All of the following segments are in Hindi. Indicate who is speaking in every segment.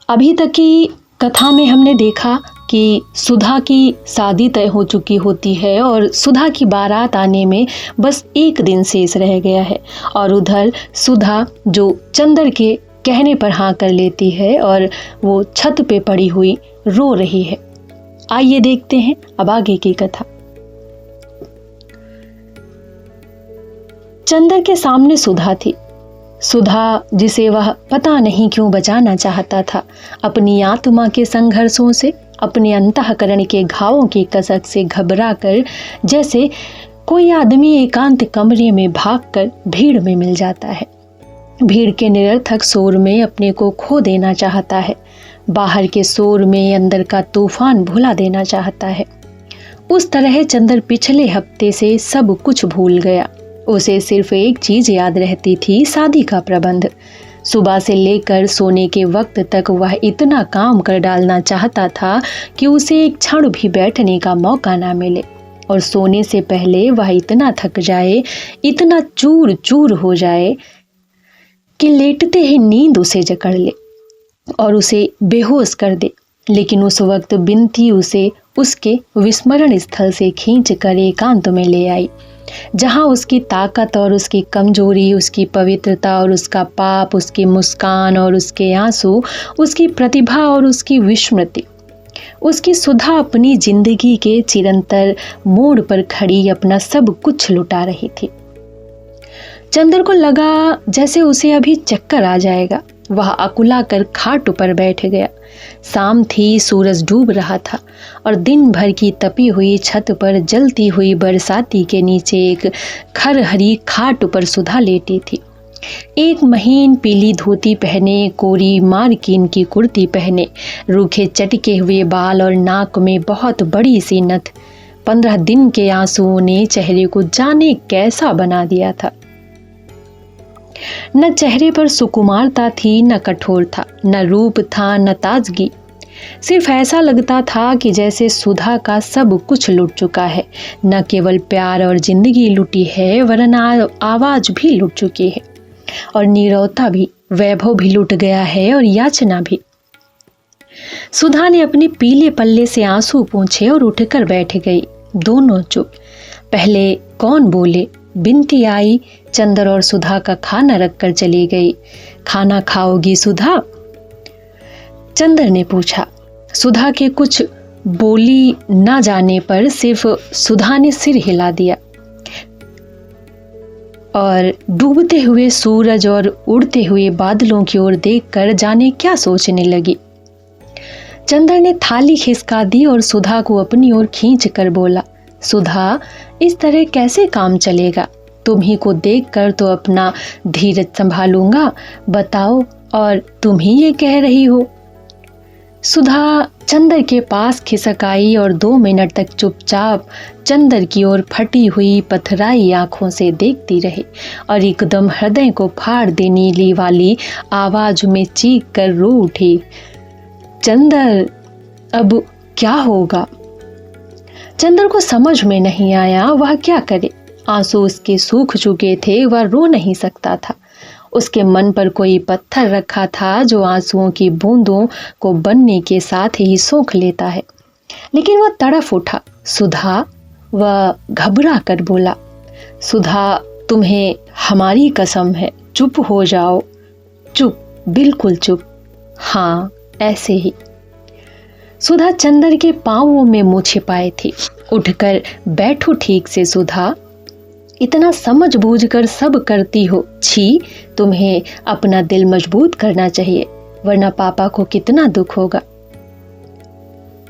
Speaker 1: अभी तक की कथा में हमने देखा कि सुधा की शादी तय हो चुकी होती है और सुधा की बारात आने में बस एक दिन शेष रह गया है। और उधर सुधा जो चंदर के कहने पर हाँ कर लेती है और वो छत पे पड़ी हुई रो रही है। आइए देखते हैं अब आगे की कथा। चंदर के सामने सुधा थी। सुधा जिसे वह पता नहीं क्यों बचाना चाहता था, अपनी आत्मा के संघर्षों से, अपने अंतःकरण के घावों की कसक से घबरा कर जैसे कोई आदमी एकांत कमरे में भागकर भीड़ में मिल जाता है, भीड़ के निरर्थक शोर में अपने को खो देना चाहता है, बाहर के शोर में अंदर का तूफान भुला देना चाहता है। उस तरह चंदर पिछले हफ्ते से सब कुछ भूल गया। उसे सिर्फ एक चीज याद रहती थी, शादी का प्रबंध। सुबह से लेकर सोने के वक्त तक वह इतना काम कर डालना चाहता था कि उसे एक क्षण भी बैठने का मौका ना मिले, और सोने से पहले वह इतना थक जाए, इतना चूर चूर हो जाए कि लेटते ही नींद उसे जकड़ ले और उसे बेहोश कर दे। लेकिन उस वक्त बिनती उसे उसके विस्मरण स्थल से खींच कर एकांत में ले आई, जहां उसकी ताकत और उसकी कमजोरी, उसकी पवित्रता और उसका पाप, उसकी मुस्कान और उसके आंसू, उसकी प्रतिभा और उसकी विस्मृति, उसकी सुधा अपनी जिंदगी के चिरंतर मोड़ पर खड़ी अपना सब कुछ लुटा रही थी। चंदर को लगा जैसे उसे अभी चक्कर आ जाएगा। वह अकुला कर खाट पर बैठ गया। शाम थी, सूरज डूब रहा था और दिन भर की तपी हुई छत पर जलती हुई बरसाती के नीचे एक खरहरी खाट पर सुधा लेटी थी। एक महीन पीली धोती पहने, कोरी मार्किन की कुर्ती पहने, रूखे चटके हुए बाल और नाक में बहुत बड़ी सी नथ। 15 दिन के आंसुओं ने चेहरे को जाने कैसा बना दिया था। न चेहरे पर सुकुमारता थी, न कठोर था, न रूप था, न ताजगी। सिर्फ ऐसा लगता था कि जैसे सुधा का सब कुछ लुट चुका है। न केवल प्यार और जिंदगी लुटी है, वरन आवाज भी लुट चुकी है, और नीरवता भी, वैभव भी लुट गया है, और याचना भी। सुधा ने अपने पीले पल्ले से आंसू पोंछे और उठकर बैठ गई। दोनों चुप। पहले कौन बोले? बिनती आई, चंदर और सुधा का खाना रखकर चली गई। खाना खाओगी सुधा? चंदर ने पूछा। सुधा के कुछ बोली ना जाने पर सिर्फ सुधा ने सिर हिला दिया और डूबते हुए सूरज और उड़ते हुए बादलों की ओर देखकर जाने क्या सोचने लगी। चंदर ने थाली खिसका दी और सुधा को अपनी ओर खींच कर बोला, सुधा, इस तरह कैसे काम चलेगा? तुम्ही को देखकर तो अपना धीरज संभालूंगा, बताओ, और तुम ही ये कह रही हो। सुधा चंदर के पास खिसक आई और 2 मिनट तक चुपचाप चंदर की ओर फटी हुई पथराई आंखों से देखती रही और एकदम हृदय को फाड़ देने वाली आवाज में चीख कर रो उठी, चंदर, अब क्या होगा? चंदर को समझ में नहीं आया वह क्या करे। आंसू उसके सूख चुके थे, वह रो नहीं सकता था। उसके मन पर कोई पत्थर रखा था जो आंसुओं की बूंदों को बनने के साथ ही सोख लेता है। लेकिन वह तड़फ उठा। सुधा, वह घबरा कर बोला, सुधा, तुम्हें हमारी कसम है, चुप हो जाओ। चुप, बिल्कुल चुप। हाँ, ऐसे ही। सुधा चंदर के पांवों में मुंह छिपाए थी। उठकर बैठो ठीक से सुधा, इतना समझ बूझ कर सब करती हो। छी, तुम्हें अपना दिल मजबूत करना चाहिए, वरना पापा को कितना दुख होगा।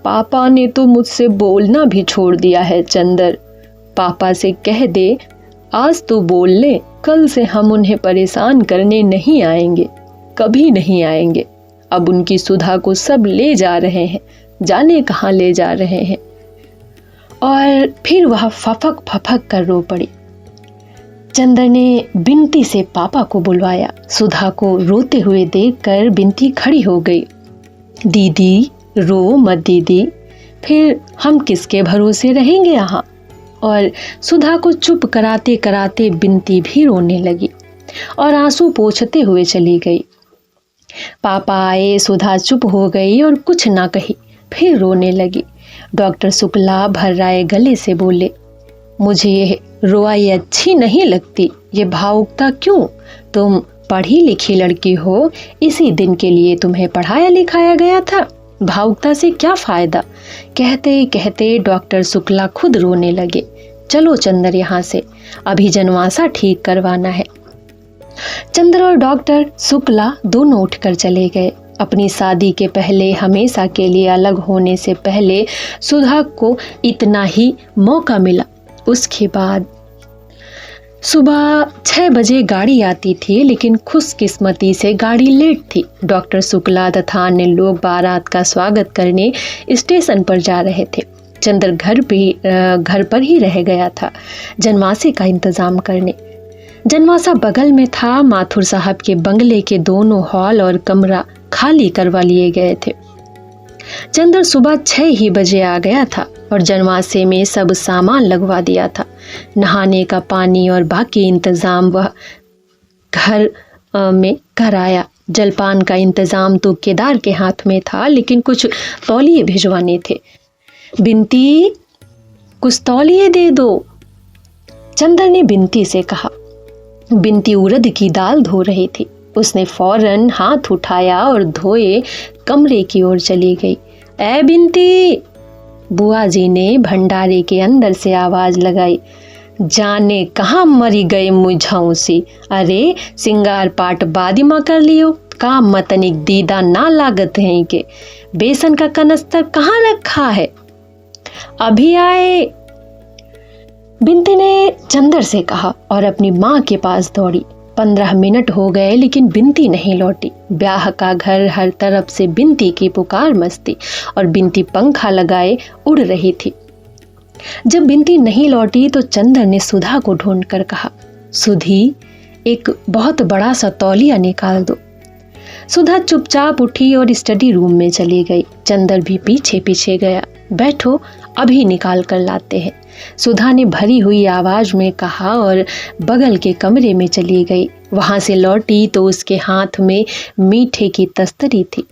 Speaker 1: पापा ने तो मुझसे बोलना भी छोड़ दिया है चंदर। पापा से कह दे, आज तो बोल ले, कल से हम उन्हें परेशान करने नहीं आएंगे, कभी नहीं आएंगे। अब उनकी सुधा को सब ले जा रहे हैं, जाने कहाँ ले जा रहे हैं। और फिर वह फफक फफक कर रो पड़ी। चंदर ने बिनती से पापा को बुलवाया। सुधा को रोते हुए देखकर बिनती खड़ी हो गई। दीदी, रो मत दीदी, फिर हम किसके भरोसे रहेंगे यहाँ? और सुधा को चुप कराते कराते बिनती भी रोने लगी और आंसू पोंछते हुए चली गई। पापा आए। सुधा चुप हो गई और कुछ ना कही, फिर रोने लगी। डॉक्टर शुक्ला भर्राए गले से बोले, मुझे ये रुआई अच्छी नहीं लगती। ये भावुकता क्यों? तुम पढ़ी लिखी लड़की हो, इसी दिन के लिए तुम्हें पढ़ाया लिखाया गया था। भावुकता से क्या फायदा? कहते कहते डॉक्टर शुक्ला खुद रोने लगे। चलो चंदर यहाँ से, अभी जनवासा ठीक करवाना है। चंदर और डॉक्टर शुक्ला दोनों उठकर चले गए। अपनी शादी के पहले, हमेशा के लिए अलग होने से पहले सुधा को इतना ही मौका मिला। उसके बाद सुबह 6 बजे गाड़ी आती थी, लेकिन खुशकिस्मती से गाड़ी लेट थी। डॉक्टर शुक्ला तथा अन्य लोग बारात का स्वागत करने स्टेशन पर जा रहे थे। चंदर घर पर ही रह गया था जनवासे का इंतजाम करने। जनवासा बगल में था। माथुर साहब के बंगले के दोनों हॉल और कमरा खाली करवा लिए गए थे। चंदर सुबह 6 ही बजे आ गया था और जनवासे में सब सामान लगवा दिया था। नहाने का पानी और बाकी इंतजाम वह घर में कराया। जलपान का इंतजाम तो केदार के हाथ में था, लेकिन कुछ तौलिए भिजवाने थे। बिनती, कुछ तौलिए दे दो, चंदर ने बिनती से कहा। बिनती उड़द की दाल धो रही थी। उसने फौरन हाथ उठाया और धोए कमरे की ओर चली गई। ए बिनती, बुआ जी ने भंडारे के अंदर से आवाज लगाई। जाने कहाँ मरी गए मुझौसी। अरे सिंगार पाट बादिमा कर लियो, काम मतनिक दीदा ना लागत है के। बेसन का कनस्तर कहाँ रखा है? अभी आए, बिनती ने चंदर से कहा और अपनी माँ के पास दौड़ी। 15 मिनट हो गए, लेकिन बिनती नहीं लौटी। ब्याह का घर, हर तरफ से बिनती की पुकार मस्ती, और बिनती पंखा लगाए उड़ रही थी। जब बिनती नहीं लौटी तो चंदर ने सुधा को ढूंढकर कहा, सुधी, एक बहुत बड़ा सा तौलिया निकाल दो। सुधा चुपचाप उठी और स्टडी रूम में चली गई। चंदर भी पीछे पीछे गया। बैठो, अभी निकाल कर लाते हैं, सुधा ने भरी हुई आवाज में कहा और बगल के कमरे में चली गई। वहां से लौटी तो उसके हाथ में मीठे की तस्तरी थी।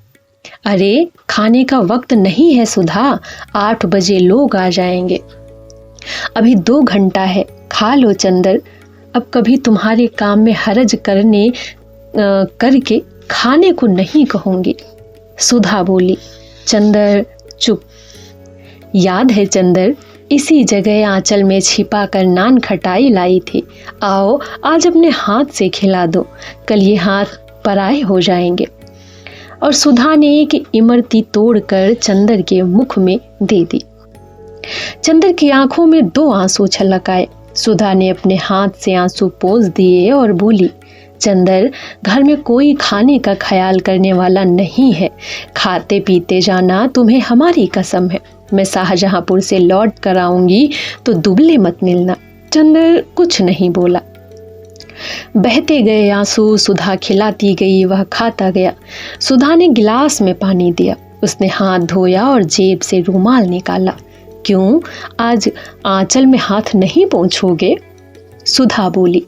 Speaker 1: अरे खाने का वक्त नहीं है सुधा, 8 बजे लोग आ जाएंगे। अभी 2 घंटा है, खा लो चंदर। अब कभी तुम्हारे काम में हरज करके खाने को नहीं कहूंगी, सुधा बोली। चंदर चुप। याद है चंदर, इसी जगह आंचल में छिपा कर नान खटाई लाई थी। आओ आज अपने हाथ से खिला दो, कल ये हाथ पराए हो जाएंगे। और सुधा ने एक इमरती तोड़कर चंदर के मुख में दे दी। चंदर की आंखों में 2 आंसू छलक आए। सुधा ने अपने हाथ से आंसू पोंछ दिए और बोली, चंदर, घर में कोई खाने का ख्याल करने वाला नहीं है। खाते पीते जाना, तुम्हें हमारी कसम है। मैं शाहजहांपुर से लौट कर आऊंगी तो दुबले मत मिलना। चंदर कुछ नहीं बोला। बहते गए आंसू सुधा खिलाती गई, वह खाता गया। सुधा ने गिलास में पानी दिया। उसने हाथ धोया और जेब से रुमाल निकाला। क्यों, आज आंचल में हाथ नहीं पोंछोगे? सुधा बोली।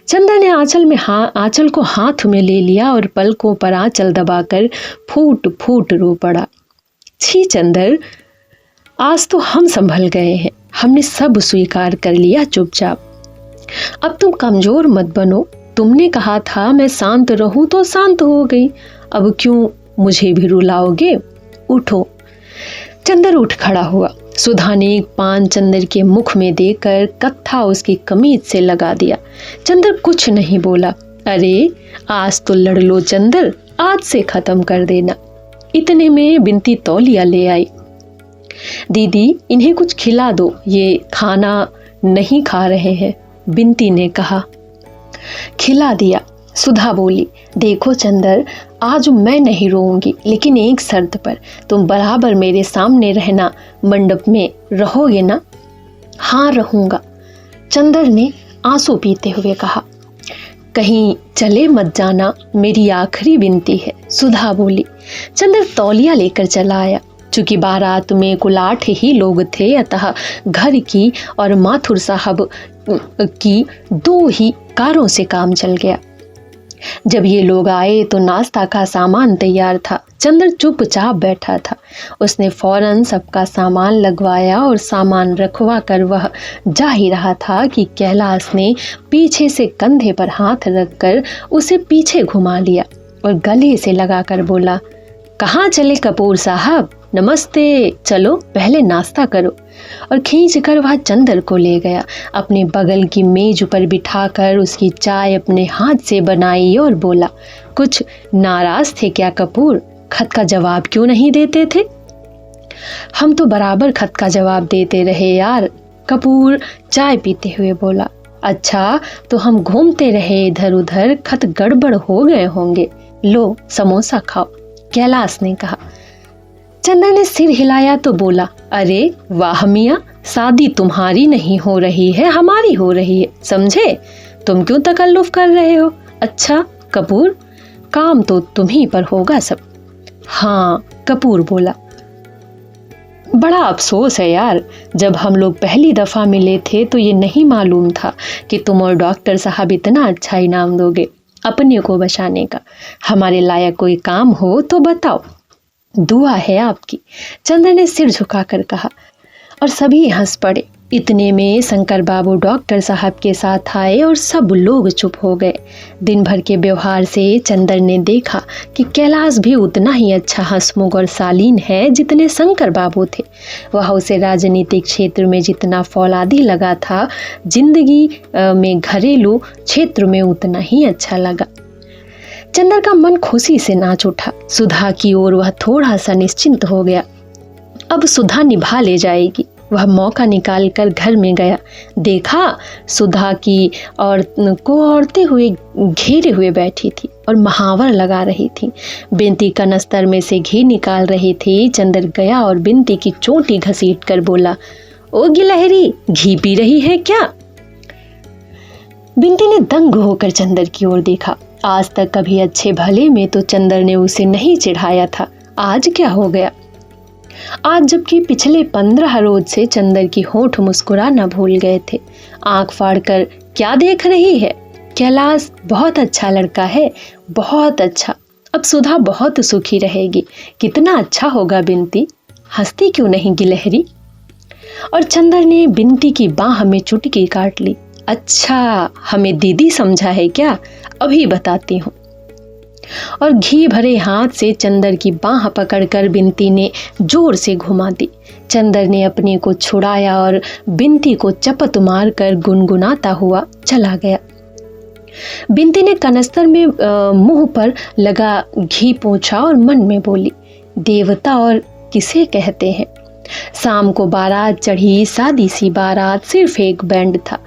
Speaker 1: चंदर ने आंचल को हाथ में ले लिया और पलकों पर आंचल दबाकर फूट फूट रो पड़ा। छी चंदर, आज तो हम संभल गए हैं, हमने सब स्वीकार कर लिया चुपचाप। अब तुम कमजोर मत बनो। तुमने कहा था मैं शांत रहूं तो शांत हो गई, अब क्यों मुझे भी रुलाओगे? उठो। चंदर उठ खड़ा हुआ। सुधा ने एक पान चंदर के मुख में देकर कत्था उसकी कमीज से लगा दिया। चंदर कुछ नहीं बोला। अरे आज तो लड़ लो चंदर, आज से खत्म कर देना। इतने में बिनती तौलिया ले आई। दीदी, इन्हें कुछ खिला दो, ये खाना नहीं खा रहे हैं, बिनती ने कहा। खिला दिया। सुधा बोली, देखो चंदर, आज मैं नहीं रोऊंगी, लेकिन एक शर्त पर। तुम बराबर मेरे सामने रहना, मंडप में रहोगे ना? हाँ रहूंगा, चंदर ने आंसू पीते हुए कहा। कहीं चले मत जाना, मेरी आखिरी विनती है, सुधा बोली। चंदर तौलिया लेकर चला आया। चूंकि बारात में कुल 8 ही लोग थे, अतः घर की और माथुर साहब की 2 ही कारों से काम चल गया। जब ये लोग आए तो नाश्ता का सामान तैयार था। चंद्र चुपचाप बैठा था। उसने फौरन सबका सामान लगवाया और सामान रखवा कर वह जा ही रहा था कि कैलाश ने पीछे से कंधे पर हाथ रखकर उसे पीछे घुमा लिया और गले से लगाकर बोला, कहाँ चले कपूर साहब, नमस्ते, चलो पहले नाश्ता करो। और खींच कर वह चंदर को ले गया, अपने बगल की मेज पर बिठाकर उसकी चाय अपने हाथ से बनाई और बोला, कुछ नाराज थे क्या कपूर? खत का जवाब क्यों नहीं देते थे? हम तो बराबर खत का जवाब देते रहे यार, कपूर चाय पीते हुए बोला। अच्छा, तो हम घूमते रहे इधर उधर, खत गड़बड़ हो गए होंगे, लो समोसा खाओ, कैलाश ने कहा। चंदर ने सिर हिलाया तो बोला, अरे वाह मियां, शादी तुम्हारी नहीं हो रही है, हमारी हो रही है, समझे? तुम क्यों तकल्लुफ कर रहे हो? अच्छा कपूर, काम तो तुम ही पर होगा सब। हाँ, कपूर बोला। बड़ा अफसोस है यार, जब हम लोग पहली दफा मिले थे तो ये नहीं मालूम था कि तुम और डॉक्टर साहब इतना अच्छा इनाम दोगे अपने को बचाने का। हमारे लायक कोई काम हो तो बताओ, दुआ है आपकी, चंद्र ने सिर झुकाकर कहा। और सभी हंस पड़े। इतने में शंकर बाबू डॉक्टर साहब के साथ आए और सब लोग चुप हो गए। दिन भर के व्यवहार से चंद्र ने देखा कि कैलाश भी उतना ही अच्छा हंसमुख और शालीन है जितने शंकर बाबू थे। वह उसे राजनीतिक क्षेत्र में जितना फौलादी लगा था, जिंदगी में घरेलू क्षेत्र में उतना ही अच्छा लगा। चंद्र का मन खुशी से नाच उठा। सुधा की ओर वह थोड़ा सा निश्चिंत हो गया। अब सुधा निभा ले जाएगी। वह मौका निकाल कर घर में गया। देखा, सुधा की औरतें हुए घेरे हुए बैठी थी और महावर लगा रही थी। बिनती कनस्तर में से घी निकाल रही थी। चंद्र गया और बिनती की चोटी घसीट कर बोला, ओ गिलहरी, घी पी रही है क्या? बिनती ने दंग होकर चंद्र की ओर देखा। आज तक कभी अच्छे भले में तो चंद्र ने उसे नहीं चिढ़ाया था, आज क्या हो गया? आज जबकि पिछले 15 रोज से चंद्र की होंठ मुस्कुराना भूल गए थे। आंख फाड़कर क्या देख रही है? कैलाश बहुत अच्छा लड़का है, बहुत अच्छा। अब सुधा बहुत सुखी रहेगी। कितना अच्छा होगा बिनती, हंसती क्यों नहीं गिलहरी? और चंद्र ने बिनती की बाह में चुटकी काट ली। अच्छा, हमें दीदी समझा है क्या? अभी बताती हूँ। और घी भरे हाथ से चंद्र की बाह पकड़कर बिनती ने जोर से घुमा दी। चंद्र ने अपने को छुड़ाया और बिनती को चपत मारकर गुनगुनाता हुआ चला गया। बिनती ने कनस्तर में मुंह पर लगा घी पोंछा और मन में बोली, देवता और किसे कहते हैं? शाम को बारात चढ़ी, सादी सी बारात, सिर्फ एक बैंड था।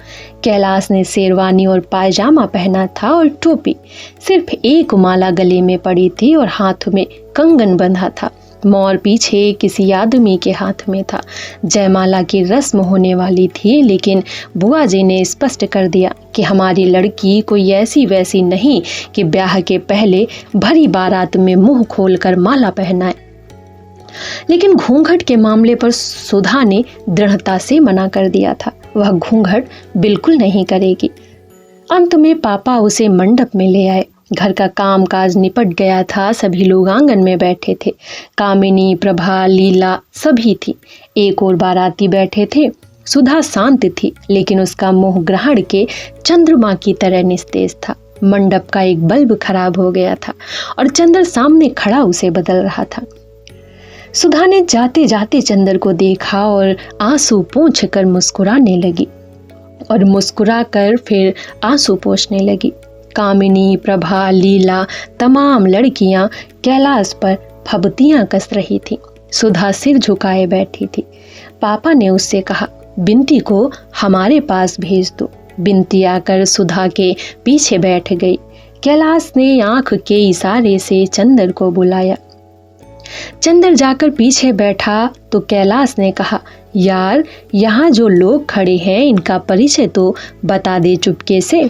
Speaker 1: कैलाश ने शेरवानी और पायजामा पहना था और टोपी। सिर्फ एक माला गले में पड़ी थी और हाथ में कंगन बंधा था। मोर पीछे किसी आदमी के हाथ में था। जयमाला की रस्म होने वाली थी, लेकिन बुआ जी ने स्पष्ट कर दिया कि हमारी लड़की कोई ऐसी वैसी नहीं कि ब्याह के पहले भरी बारात में मुंह खोलकर माला पहनाए। लेकिन घूंघट के मामले पर सुधा ने दृढ़ता से मना कर दिया था। वह घूंघट बिल्कुल नहीं करेगी। अंत में पापा उसे मंडप में ले आए। घर का कामकाज निपट गया था। सभी लोग आंगन में बैठे थे। कामिनी, प्रभा, लीला सभी थी। एक और बाराती बैठे थे। सुधा शांत थी, लेकिन उसका मुंह ग्रहण के चंद्रमा की तरह निस्तेज था। मंडप का एक बल्ब खराब हो गया था और चंद्र सामने खड़ा उसे बदल रहा था। सुधा ने जाते जाते चंद्र को देखा और आंसू पोंछ कर मुस्कुराने लगी और मुस्कुरा कर फिर आंसू पोंछने लगी। कामिनी, प्रभा, लीला तमाम लड़कियां कैलाश पर फबतियां कस रही थी। सुधा सिर झुकाए बैठी थी। पापा ने उससे कहा, बिनती को हमारे पास भेज दो। बिनती आकर सुधा के पीछे बैठ गई। कैलाश ने आंख के इशारे से चंद्र को बुलाया। चंद्र जाकर पीछे बैठा तो कैलाश ने कहा, यार, यहाँ जो लोग खड़े हैं इनका परिचय तो बता दे चुपके से।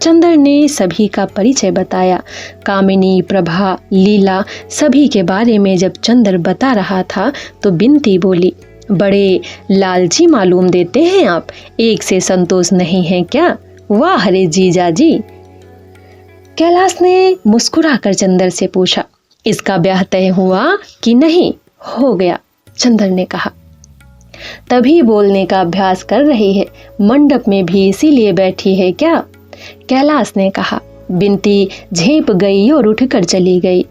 Speaker 1: चंद्र ने सभी का परिचय बताया। कामिनी, प्रभा, लीला सभी के बारे में जब चंद्र बता रहा था तो बिनती बोली, बड़े लालची मालूम देते हैं आप, एक से संतोष नहीं है क्या? वाह रे जीजा जी। कैलाश ने मुस्कुराकर चंदर से पूछा, इसका ब्याह तय हुआ कि नहीं? हो गया, चंदर ने कहा। तभी बोलने का अभ्यास कर रही है, मंडप में भी इसीलिए बैठी है क्या? कैलाश ने कहा। बिंती झेप गई और उठकर चली गई।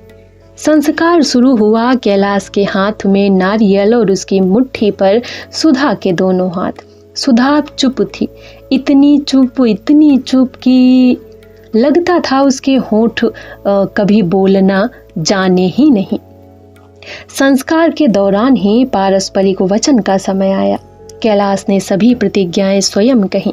Speaker 1: संस्कार शुरू हुआ। कैलाश के हाथ में नारियल और उसकी मुट्ठी पर सुधा के दोनों हाथ। सुधा चुप थी, इतनी चुप कि लगता था उसके होंठ कभी बोलना जाने ही नहीं। संस्कार के दौरान ही पारस्परिक वचन का समय आया। कैलाश ने सभी प्रतिज्ञाएं स्वयं कही।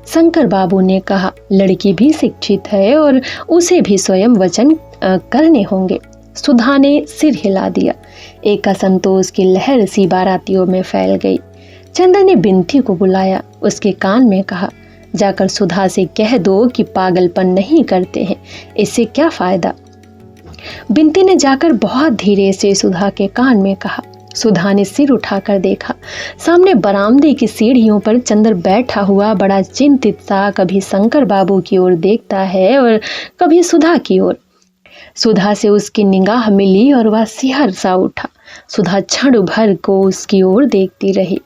Speaker 1: शंकर बाबू ने कहा, लड़की भी शिक्षित है और उसे भी स्वयं वचन करने होंगे। सुधा ने सिर हिला दिया। एक असंतोष की लहर सी बारातियों में फैल गई। चंदर ने बिंती को बुलाया, उसके कान में कहा, जाकर सुधा से कह दो कि पागलपन नहीं करते हैं, इससे क्या फायदा। बिंती ने जाकर बहुत धीरे से सुधा के कान में कहा। सुधा ने सिर उठाकर देखा। सामने बरामदे की सीढ़ियों पर चंदर बैठा हुआ बड़ा चिंतित सा कभी शंकर बाबू की ओर देखता है और कभी सुधा की ओर। सुधा से उसकी निगाह मिली और वह सिहर सा उठा। सुधा क्षण भर को उसकी ओर देखती रही।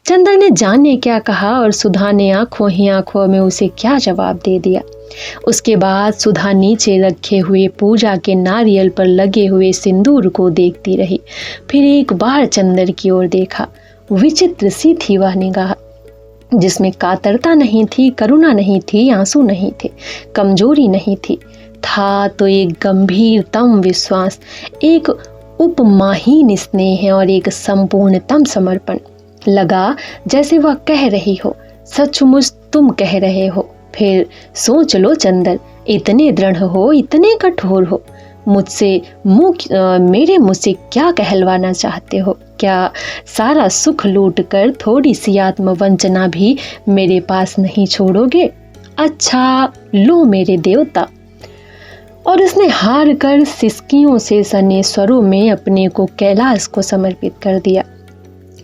Speaker 1: चंदर ने जाने क्या कहा और सुधा ने आंखों ही आंखों में उसे क्या जवाब दे दिया। उसके बाद सुधा नीचे रखे हुए पूजा के नारियल पर लगे हुए सिंदूर को देखती रही। फिर एक बार चंदर की ओर देखा। विचित्र सी थी वह निगाह, जिसमें कातरता नहीं थी, करुणा नहीं थी, आंसू नहीं थे, कमजोरी नहीं थी। था तो एक गंभीरतम विश्वास, एक उपमाहीन स्नेह और एक संपूर्णतम समर्पण। लगा जैसे वह कह रही हो, सचमुच तुम कह रहे हो। फिर सोच लो चंदर, इतने दृढ़ हो, इतने कठोर हो, मेरे मुझसे क्या कहलवाना चाहते हो? क्या सारा सुख लूट कर थोड़ी सी आत्मवंचना भी मेरे पास नहीं छोड़ोगे? अच्छा लो मेरे देवता। और उसने हार कर सिसकियों से सने स्वरों में अपने को कैलाश को समर्पित कर दिया।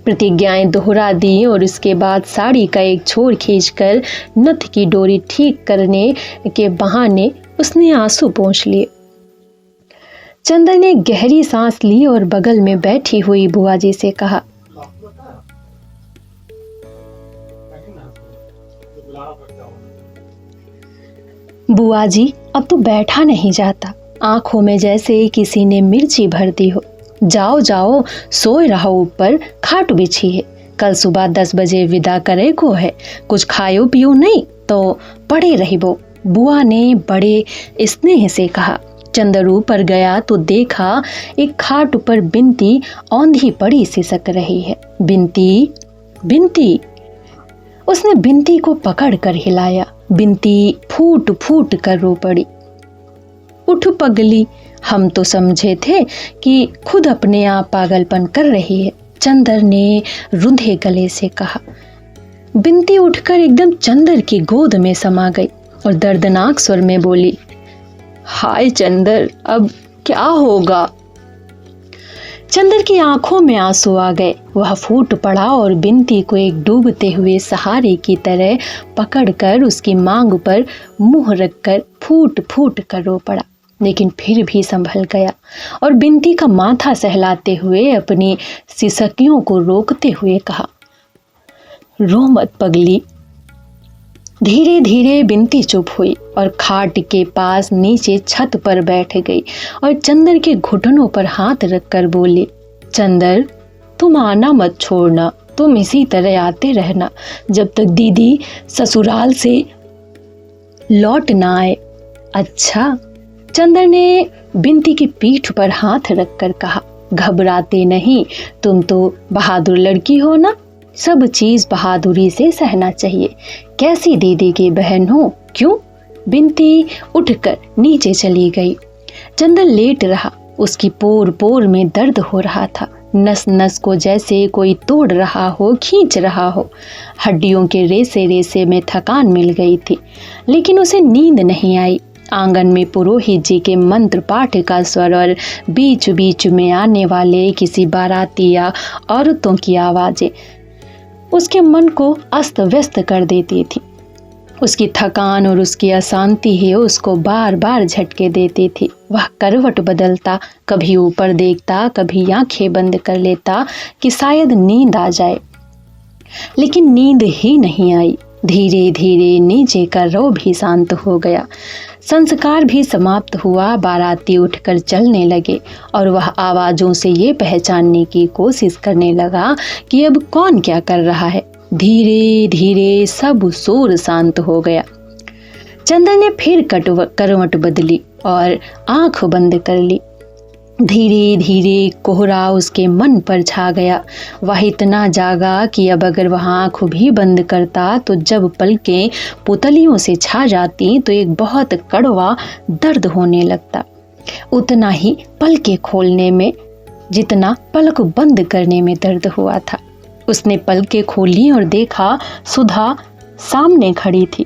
Speaker 1: प्रतिज्ञाएं दोहरा दी और उसके बाद साड़ी का एक छोर खींचकर नथ की डोरी ठीक करने के बहाने उसने आंसू पोंछ लिए। चंदर ने गहरी सांस ली और बगल में बैठी हुई बुआ जी से कहा, बुआ जी अब तो बैठा नहीं जाता, आंखों में जैसे किसी ने मिर्ची भर दी हो। जाओ जाओ, सोए रहो ऊपर, खाट बिछी है, कल सुबह 10 बजे विदा करे को है। कुछ खायो पियो नहीं तो पड़े रहिबो, बुआ ने बड़े स्नेह से कहा। चंदर ऊपर गया तो देखा एक खाट ऊपर बिंती औंधी पड़ी सिसक रही है। बिंती, बिंती। उसने बिंती को पकड़ कर हिलाया। बिंती फूट फूट कर रो पड़ी। उठ पगली, हम तो समझे थे कि खुद अपने आप पागलपन कर रही है, चंदर ने रुंधे गले से कहा। बिंती उठकर एकदम चंदर की गोद में समा गई और दर्दनाक स्वर में बोली, हाय चंदर, अब क्या होगा? चंदर की आंखों में आंसू आ गए। वह फूट पड़ा और बिंती को एक डूबते हुए सहारे की तरह पकड़कर उसकी मांग पर मुंह रखकर फूट फूट कर रो पड़ा, लेकिन फिर भी संभल गया और बिंती का माथा सहलाते हुए अपनी सिसकियों को रोकते हुए कहा, रो मत पगली। धीरे धीरे बिंती चुप हुई और खाट के पास नीचे छत पर बैठ गई और चंदर के घुटनों पर हाथ रखकर बोली, चंदर तुम आना मत छोड़ना, तुम इसी तरह आते रहना जब तक दीदी ससुराल से लौट ना आए। अच्छा? चंदर ने बिंती की पीठ पर हाथ रखकर कहा, घबराते नहीं, तुम तो बहादुर लड़की हो ना, सब चीज बहादुरी से सहना चाहिए। कैसी दीदी की बहन हो, क्यों? बिंती उठकर नीचे चली गई। चंदर लेट रहा। उसकी पोर पोर में दर्द हो रहा था, नस नस को जैसे कोई तोड़ रहा हो, खींच रहा हो। हड्डियों के रेसे रेसे में थकान मिल गई थी, लेकिन उसे नींद नहीं आई। आंगन में पुरोहित जी के मंत्र पाठ का स्वर और बीच बीच में आने वाले किसी बाराती या औरतों की आवाजें उसके मन को अस्त व्यस्त कर देती थी। उसकी थकान और उसकी अशांति ही उसको बार बार झटके देती थी। वह करवट बदलता, कभी ऊपर देखता, कभी आंखें बंद कर लेता कि शायद नींद आ जाए, लेकिन नींद ही नहीं आई। धीरे धीरे नीचे का रौ भी शांत हो गया, संस्कार भी समाप्त हुआ। बाराती उठकर चलने लगे और वह आवाज़ों से ये पहचानने की कोशिश करने लगा कि अब कौन क्या कर रहा है। धीरे धीरे सब शोर शांत हो गया। चंदर ने फिर करवट बदली और आंख बंद कर ली। धीरे धीरे कोहरा उसके मन पर छा गया। वह इतना जागा कि अब अगर वह आँख भी बंद करता तो जब पलकें पुतलियों से छा जाती तो एक बहुत कड़वा दर्द होने लगता, उतना ही पलकें खोलने में जितना पलक बंद करने में दर्द हुआ था। उसने पलकें खोली और देखा सुधा सामने खड़ी थी।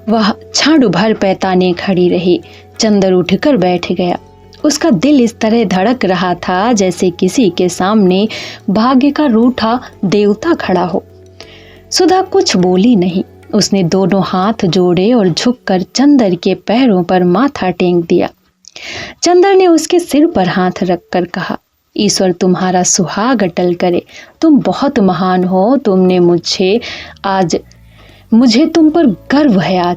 Speaker 1: वह छांड़ भर पैताने खड़ी रही। चंदर उठकर बैठ गया। उसका दिल इस तरह धड़क रहा था जैसे किसी के सामने भाग्य का रूठा देवता खड़ा हो। सुधा कुछ बोली नहीं। उसने दोनों हाथ जोड़े और झुककर चंदर के पैरों पर माथा टेक दिया। चंदर ने उसके सिर पर हाथ रखकर कहा, ईश्वर तुम्हारा सुहाग अटल करे। तुम बहुत महान हो। मुझे तुम पर गर्व है।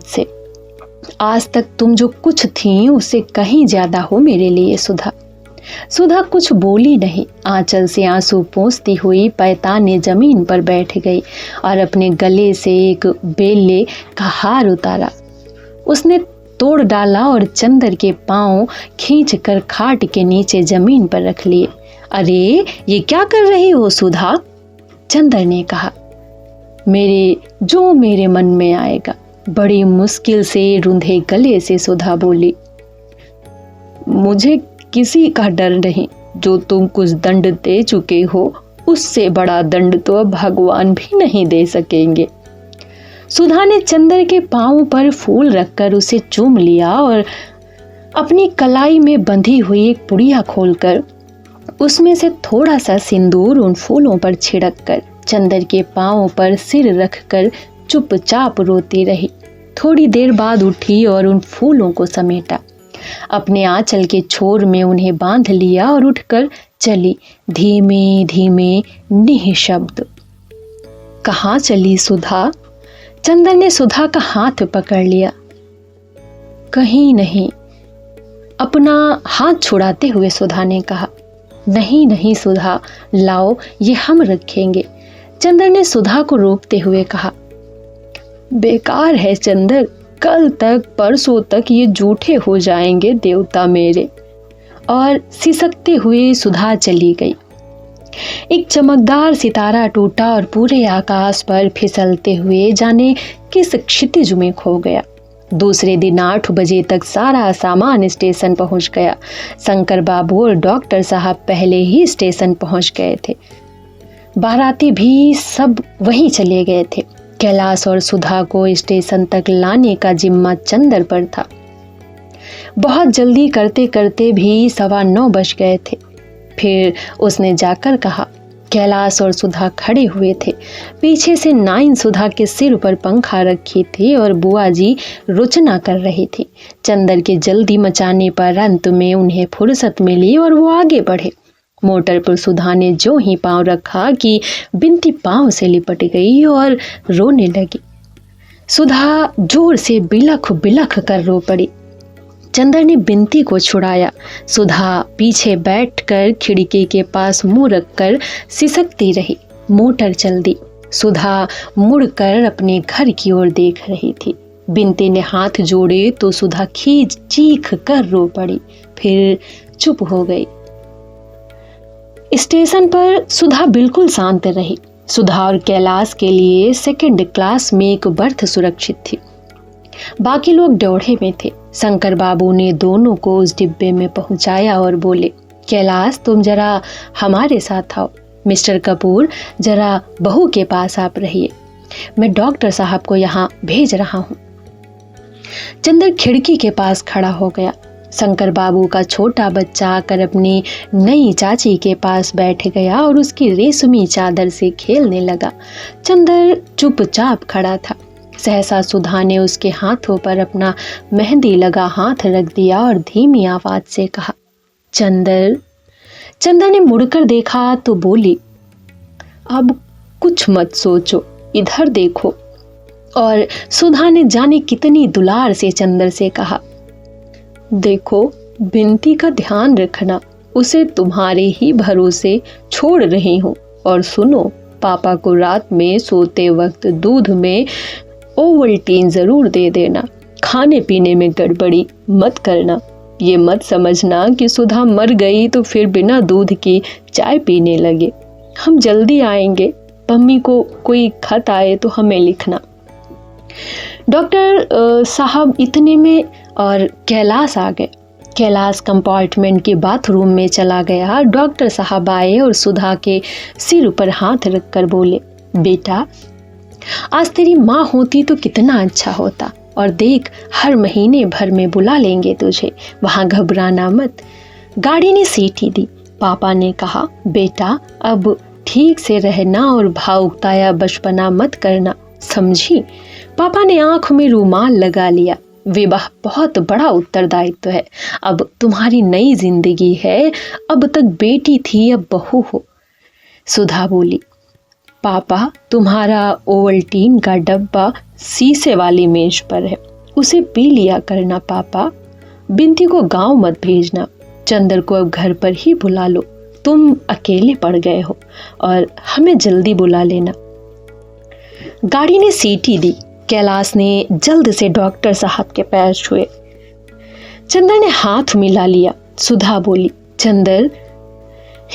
Speaker 1: आज तक तुम जो कुछ थी उससे कहीं ज्यादा हो मेरे लिए सुधा। सुधा कुछ बोली नहीं। आंचल से आंसू पोंछती हुई पैताने जमीन पर बैठ गई और अपने गले से एक बेले का हार उतारा। उसने तोड़ डाला और चंदर के पांव खींचकर खाट के नीचे जमीन पर रख लिए। अरे ये क्या कर रही हो सुधा? चंदर ने कहा, मेरे मन में आएगा। बड़ी मुश्किल से रुंधे गले से सुधा बोली, मुझे किसी का डर नहीं। जो तुम कुछ दंड दे चुके हो उससे बड़ा दंड तो अब भगवान भी नहीं दे सकेंगे। सुधा ने चंदर के पांव पर फूल रखकर उसे चूम लिया और अपनी कलाई में बंधी हुई एक पुड़िया खोलकर उसमें से थोड़ा सा सिंदूर उन फूलों पर छिड़क कर चंदर के पांव पर सिर रखकर चुपचाप रोती रही। थोड़ी देर बाद उठी और उन फूलों को समेटा, अपने आंचल के छोर में उन्हें बांध लिया और उठकर चली, धीमे धीमे निःशब्द। कहाँ चली सुधा? चंदर ने सुधा का हाथ पकड़ लिया। कहीं नहीं, अपना हाथ छुड़ाते हुए सुधा ने कहा। नहीं नहीं सुधा, लाओ ये हम रखेंगे। चंदर ने सुधा को रोकते हुए कहा। बेकार है चंदर, कल तक परसों तक ये जूठे हो जाएंगे देवता मेरे। और सिसकते हुए सुधा चली गई। एक चमकदार सितारा टूटा और पूरे आकाश पर फिसलते हुए जाने किस क्षितिज में खो गया। दूसरे दिन 8 बजे तक सारा सामान स्टेशन पहुंच गया। शंकर बाबू और डॉक्टर साहब पहले ही स्टेशन पहुंच गए थे। बाराती भी सब वहीं चले गए थे। कैलाश और सुधा को स्टेशन तक लाने का जिम्मा चंदर पर था। बहुत जल्दी करते करते भी 9:15 बज गए थे। फिर उसने जाकर कहा। कैलाश और सुधा खड़े हुए थे। पीछे से नाइन सुधा के सिर पर पंखा रखी थी और बुआ जी रुचना कर रही थी। चंदर के जल्दी मचाने पर अंत में उन्हें फुर्सत मिली और वो आगे बढ़े। मोटर पर सुधा ने जो ही पांव रखा कि बिनती पांव से लिपट गई और रोने लगी। सुधा जोर से बिलख बिलख कर रो पड़ी। चंदर ने बिनती को छुड़ाया। सुधा पीछे बैठकर खिड़की के पास मुंह रखकर सिसकती रही। मोटर चल दी। सुधा मुड़कर अपने घर की ओर देख रही थी। बिनती ने हाथ जोड़े तो सुधा चीख कर रो पड़ी, फिर चुप हो गई। स्टेशन पर सुधा बिल्कुल शांत रही। सुधा और कैलाश के लिए 2nd क्लास में एक बर्थ सुरक्षित थी। बाकी लोग दौड़े में थे। शंकर बाबू ने दोनों को उस डिब्बे में पहुंचाया और बोले, कैलाश तुम जरा हमारे साथ आओ। मिस्टर कपूर जरा बहू के पास आप रहिए, मैं डॉक्टर साहब को यहाँ भेज रहा हूँ। चंदर खिड़की के पास खड़ा हो गया। शंकर बाबू का छोटा बच्चा आकर अपनी नई चाची के पास बैठ गया और उसकी रेशमी चादर से खेलने लगा। चंदर चुपचाप खड़ा था। सहसा सुधा ने उसके हाथों पर अपना मेहंदी लगा हाथ रख दिया और धीमी आवाज से कहा, चंदर। चंदर ने मुड़कर देखा तो बोली, अब कुछ मत सोचो, इधर देखो। और सुधा ने जाने कितनी दुलार से चंदर से कहा, देखो, बिंती का ध्यान रखना, उसे तुम्हारे ही भरोसे छोड़ रही हूँ। और सुनो, पापा को रात में सोते वक्त दूध में ओवल्टीन जरूर दे देना। खाने पीने में गड़बड़ी मत करना। ये मत समझना कि सुधा मर गई तो फिर बिना दूध की चाय पीने लगे। हम जल्दी आएंगे, मम्मी को कोई खत आए तो हमें लिखना। डॉक्टर साहब इतने में और कैलाश आ गए। कैलाश कंपार्टमेंट के बाथरूम में चला गया। डॉक्टर साहब आए और सुधा के सिर पर हाथ रखकर बोले, बेटा, आज तेरी माँ होती तो कितना अच्छा होता। और देख, हर महीने भर में बुला लेंगे तुझे, वहां घबराना मत। गाड़ी ने सीटी दी। पापा ने कहा, बेटा, अब ठीक से रहना और भावुकता या बचपना मत करना, समझी। पापा ने आंख में रुमाल लगा लिया। विवाह बहुत बड़ा उत्तरदायित्व है। अब तुम्हारी नई जिंदगी है। अब तक बेटी थी, अब बहू हो। सुधा बोली, पापा, तुम्हारा ओवल्टीन का डब्बा शीशे वाली मेज पर है, उसे पी लिया करना पापा। बिंती को गांव मत भेजना। चंदर को अब घर पर ही बुला लो। तुम अकेले पड़ गए हो और हमें जल्दी बुला लेना। गाड़ी ने सीटी दी। कैलाश ने जल्द से डॉक्टर साहब के पैर छुए। चंदर ने हाथ मिला लिया। सुधा बोली, चंदर,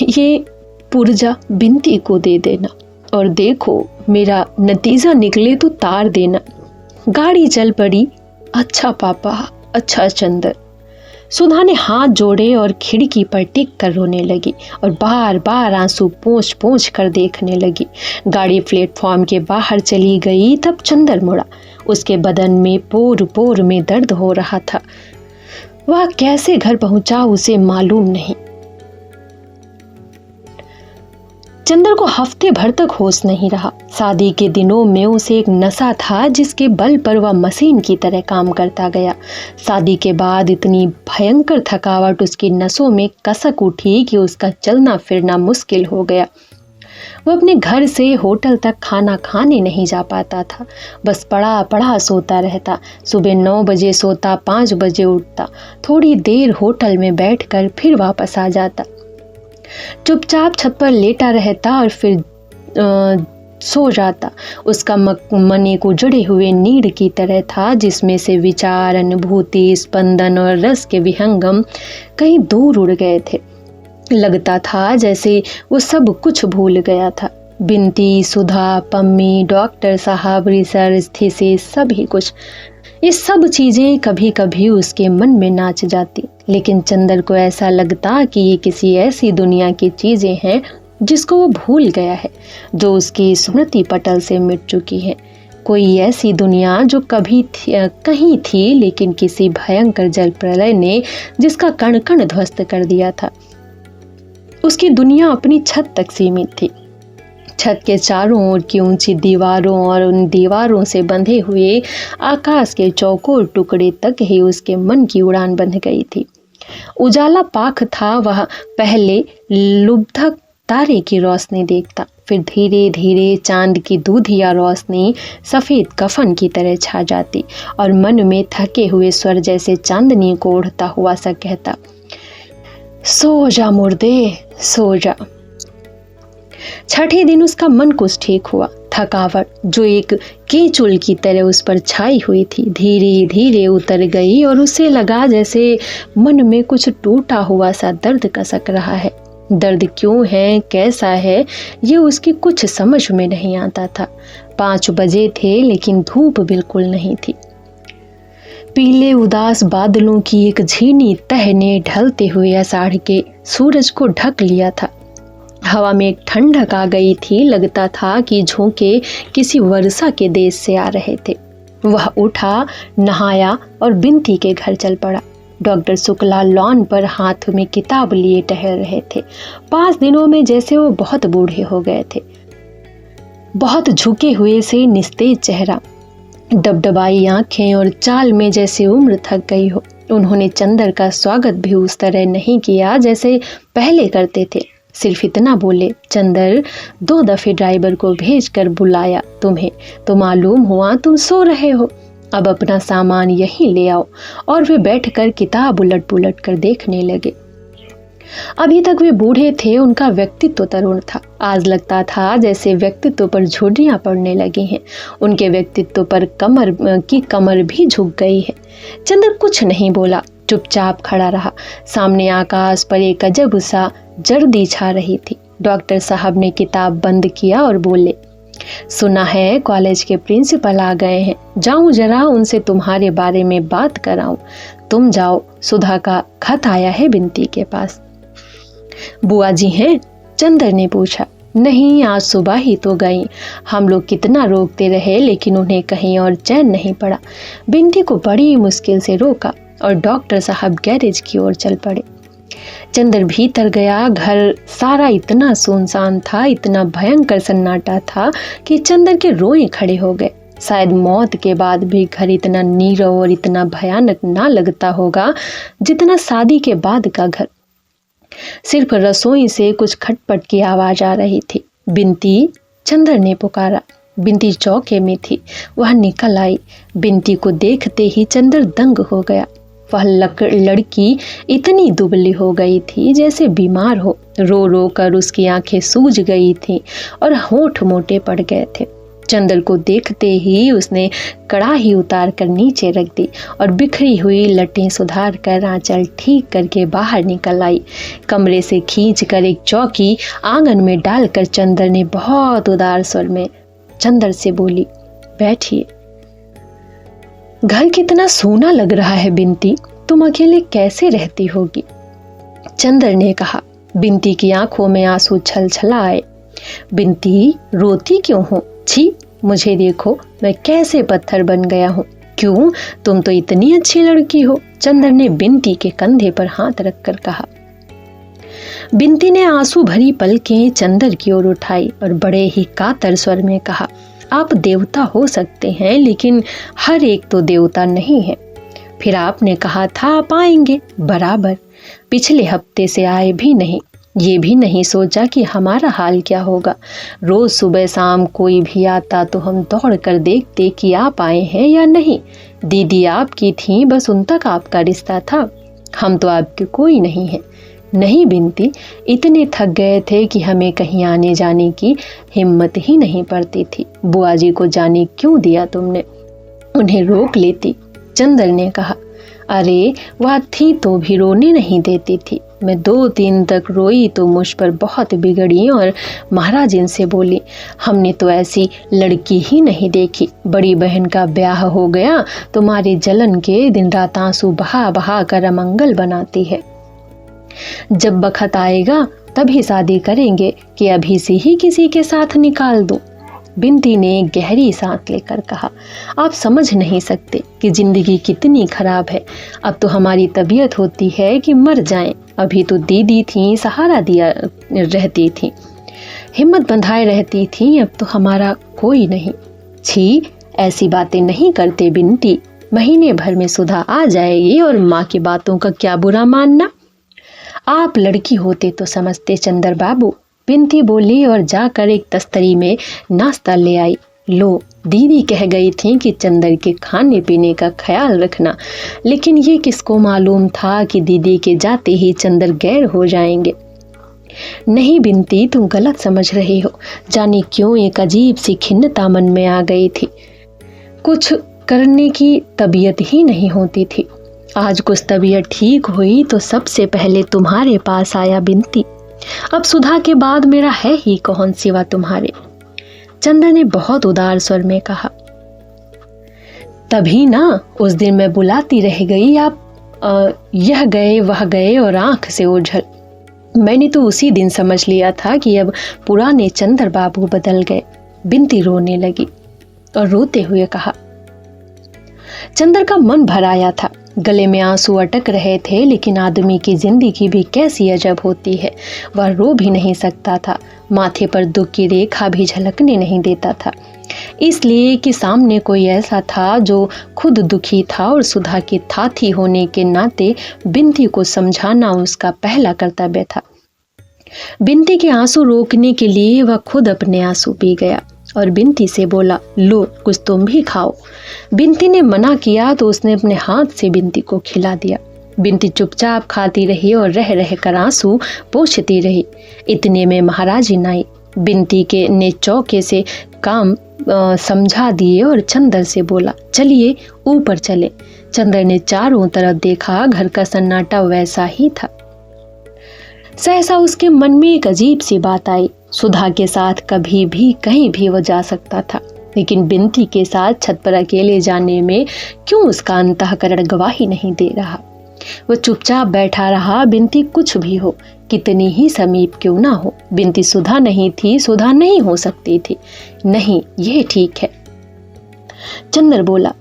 Speaker 1: ये पुर्जा बिंती को दे देना और देखो, मेरा नतीजा निकले तो तार देना। गाड़ी चल पड़ी। अच्छा पापा, अच्छा चंदर। सुधा ने हाथ जोड़े और खिड़की पर टिक कर रोने लगी और बार बार आंसू पोंछ पोंछ कर देखने लगी। गाड़ी प्लेटफॉर्म के बाहर चली गई। तब चंदर मुड़ा। उसके बदन में पोर पोर में दर्द हो रहा था। वह कैसे घर पहुंचा उसे मालूम नहीं। चंदर को हफ्ते भर तक होश नहीं रहा। शादी के दिनों में उसे एक नशा था जिसके बल पर वह मशीन की तरह काम करता गया। शादी के बाद इतनी भयंकर थकावट उसकी नसों में कसक उठी कि उसका चलना फिरना मुश्किल हो गया। वह अपने घर से होटल तक खाना खाने नहीं जा पाता था। बस पड़ा पड़ा सोता रहता। सुबह 9 बजे सोता, 5 बजे उठता। थोड़ी देर होटल में बैठकर फिर वापस आ जाता। चुपचाप छत पर लेटा रहता और फिर सो जाता। उसका मन एक उजड़े हुए नीड़ की तरह था जिसमें से विचार, अनुभूति, स्पंदन और रस के विहंगम कहीं दूर उड़ गए थे। लगता था जैसे वो सब कुछ भूल गया था। बिंती, सुधा, पम्मी, डॉक्टर साहब, रिसर्च थीसिस, सभी कुछ। ये सब चीजें कभी कभी उसके मन में नाच जाती, लेकिन चंदर को ऐसा लगता कि ये किसी ऐसी दुनिया की चीजें हैं जिसको वो भूल गया है, जो उसकी स्मृति पटल से मिट चुकी है। कोई ऐसी दुनिया जो कभी कहीं थी, लेकिन किसी भयंकर जल प्रलय ने जिसका कण कण ध्वस्त कर दिया था। उसकी दुनिया अपनी छत तक सीमित थी। छत के चारों ओर की ऊंची दीवारों और उन दीवारों से बंधे हुए आकाश के चौकोर टुकड़े तक ही उसके मन की उड़ान बंध गई थी। उजाला पाख था। वह पहले लुब्धक तारे की रोशनी देखता, फिर धीरे धीरे चांद की दूधिया रोशनी सफेद कफन की तरह छा जाती और मन में थके हुए स्वर जैसे चांदनी को ओढ़ता हुआ सा कहता, सो जा मुर्दे, सो जा। छठे दिन उसका मन कुछ ठीक हुआ। थकावट जो एक केचुल की तरह उस पर छाई हुई थी धीरे धीरे उतर गई और उसे लगा जैसे मन में कुछ टूटा हुआ सा दर्द कसक रहा है। दर्द क्यों है, कैसा है, ये उसकी कुछ समझ में नहीं आता था। 5 बजे थे, लेकिन धूप बिल्कुल नहीं थी। पीले उदास बादलों की एक झीनी तह ने ढलते हुए आषाढ़ के सूरज को ढक लिया था। हवा में एक ठंडक आ गई थी। लगता था कि झोंके किसी वर्षा के देश से आ रहे थे। वह उठा, नहाया और बिंती के घर चल पड़ा। डॉक्टर शुक्ला लॉन पर हाथ में किताब लिए टहल रहे थे। 5 दिनों में जैसे वो बहुत बूढ़े हो गए थे। बहुत झुके हुए से निस्तेज चेहरा, डबडबाई आंखें और चाल में जैसे उम्र थक गई हो। उन्होंने चंदर का स्वागत भी उस तरह नहीं किया जैसे पहले करते थे। सिर्फ इतना बोले, चंदर 2 दफे ड्राइवर को भेजकर बुलाया तुम्हें, तो मालूम हुआ तुम सो रहे हो। अब अपना सामान यहीं ले आओ। और वे बैठकर किताब उलट पुलट कर देखने लगे। अभी तक वे बूढ़े थे, उनका व्यक्तित्व तरुण था। आज लगता था जैसे व्यक्तित्व पर झुर्रियां पड़ने लगी हैं। उनके व्यक्तित्व पर कमर भी झुक गई है। चंदर कुछ नहीं बोला, चुपचाप खड़ा रहा। सामने आकाश पर एक अजब सा जर्दी छा रही थी। डॉक्टर साहब ने किताब बंद किया और बोले, सुना है कॉलेज के प्रिंसिपल आ गए हैं, जाऊं जरा उनसे तुम्हारे बारे में बात कराऊं। तुम जाओ, सुधा का खत आया है बिंती के पास। बुआ जी हैं? चंदर ने पूछा। नहीं, आज सुबह ही तो गई। हम लोग कितना रोकते रहे लेकिन उन्हें कहीं और चैन नहीं पड़ा। बिंती को बड़ी मुश्किल से रोका और डॉक्टर साहब गैरेज की ओर चल पड़े। चंदर भीतर गया। घर सारा इतना सुनसान था, इतना भयंकर सन्नाटा था कि चंदर के रोए खड़े हो गए। शायद मौत के बाद भी घर इतना नीरव और इतना भयानक ना लगता होगा जितना शादी के बाद का घर। सिर्फ रसोई से कुछ खटपट की आवाज आ रही थी। बिंती, चंदर ने पुकारा। बिंती चौके में थी, वह निकल आई। बिंती को देखते ही चंदर दंग हो गया। वह लड़की इतनी दुबली हो गई थी जैसे बीमार हो। रो रो कर उसकी आंखें सूज गई थीं और होंठ मोटे पड़ गए थे। चंदर को देखते ही उसने कड़ाही उतार कर नीचे रख दी और बिखरी हुई लटें सुधार कर आंचल ठीक करके बाहर निकल आई। कमरे से खींच कर एक चौकी आंगन में डालकर चंदर ने बहुत उदार स्वर में चंदर से बोली, बैठिए। घर कितना सूना लग रहा है बिंती, तुम अकेले कैसे रहती होगी? चंदर ने कहा। बिंती की आंखों में आंसू छलछला आए। बिंती, रोती क्यों हो? छी, मुझे देखो, मैं कैसे पत्थर बन गया हूँ। क्यों, तुम तो इतनी अच्छी लड़की हो। चंदर ने बिंती के कंधे पर हाथ रखकर कहा। बिंती ने आंसू भरी पलकें चंदर की ओर उठाई और बड़े ही कातर स्वर में कहा, आप देवता हो सकते हैं लेकिन हर एक तो देवता नहीं है। फिर आपने कहा था आप आएंगे, बराबर। पिछले हफ्ते से आए भी नहीं। ये भी नहीं सोचा कि हमारा हाल क्या होगा। रोज सुबह शाम कोई भी आता तो हम दौड़ कर देखते कि आप आए हैं या नहीं। दीदी आपकी थी, बस उन तक आपका रिश्ता था। हम तो आपके कोई नहीं है। नहीं बिंती, इतने थक गए थे कि हमें कहीं आने जाने की हिम्मत ही नहीं पड़ती थी। बुआ जी को जाने क्यों दिया तुमने? उन्हें रोक लेती। चंदर ने कहा। अरे, वह थी तो भी रोने नहीं देती थी। मैं 2 दिन तक रोई तो मुझ पर बहुत बिगड़ी और महाराज इनसे बोली, हमने तो ऐसी लड़की ही नहीं देखी। बड़ी बहन का ब्याह हो गया, तुम्हारे जलन के दिन रात आंसू बहा बहा कर अमंगल बनाती है। जब बखत आएगा तभी शादी करेंगे कि अभी से ही किसी के साथ निकाल दूं। बिंती ने गहरी सांस लेकर कहा, आप समझ नहीं सकते कि जिंदगी कितनी खराब है। अब तो हमारी तबीयत होती है कि मर जाएं। अभी तो दीदी थी, सहारा दिया रहती थी, हिम्मत बंधाए रहती थी। अब तो हमारा कोई नहीं। छी, ऐसी बातें नहीं करते बिंती। महीने भर में सुधा आ जाएगी और माँ की बातों का क्या बुरा मानना। आप लड़की होते तो समझते चंदर बाबू, बिंती बोली और जाकर एक तस्तरी में नाश्ता ले आई। लो, दीदी कह गई थी कि चंदर के खाने पीने का ख्याल रखना, लेकिन ये किसको मालूम था कि दीदी के जाते ही चंदर गैर हो जाएंगे। नहीं बिंती, तुम गलत समझ रही हो। जाने क्यों एक अजीब सी खिन्नता मन में आ गई थी। कुछ करने की तबीयत ही नहीं होती थी। आज कुछ तबीयत ठीक हुई तो सबसे पहले तुम्हारे पास आया बिंती। अब सुधा के बाद मेरा है ही कौन सिवा तुम्हारे। चंदर ने बहुत उदार स्वर में कहा। तभी ना उस दिन मैं बुलाती रह गई, आप यह गए वह गए और आंख से ओझल। मैंने तो उसी दिन समझ लिया था कि अब पुराने चंदर बाबू बदल गए। बिंती रोने लगी और रोते हुए कहा। चंदर का मन भर आया था। गले में आंसू अटक रहे थे, लेकिन आदमी की जिंदगी भी कैसी अजब होती है। वह रो भी नहीं सकता था, माथे पर दुख की रेखा भी झलकने नहीं देता था, इसलिए कि सामने कोई ऐसा था जो खुद दुखी था और सुधा की थाथी होने के नाते बिंती को समझाना उसका पहला कर्तव्य था। बिंती के आंसू रोकने के लिए वह खुद अपने आंसू पी गया और बिंती से बोला, लो कुछ तुम भी खाओ। बिंती ने मना किया तो उसने अपने हाथ से बिंती को खिला दिया। बिंती चुपचाप खाती रही और रह रह कर आंसू पोंछती रही। इतने में महाराजिन आई। बिंती के ने चौके से काम समझा दिए और चंदर से बोला, चलिए ऊपर चले। चंदर ने चारों तरफ देखा, घर का सन्नाटा वैसा ही था। सहसा उसके मन में एक अजीब सी बात आई। सुधा के साथ कभी भी कहीं भी वो जा सकता था, लेकिन बिंती के साथ छत पर अकेले जाने में क्यों उसका अंतःकरण गवाही नहीं दे रहा। वो चुपचाप बैठा रहा। बिंती कुछ भी हो, कितनी ही समीप क्यों ना हो, बिंती सुधा नहीं थी, सुधा नहीं हो सकती थी। नहीं, ये ठीक है। चंदर बोला।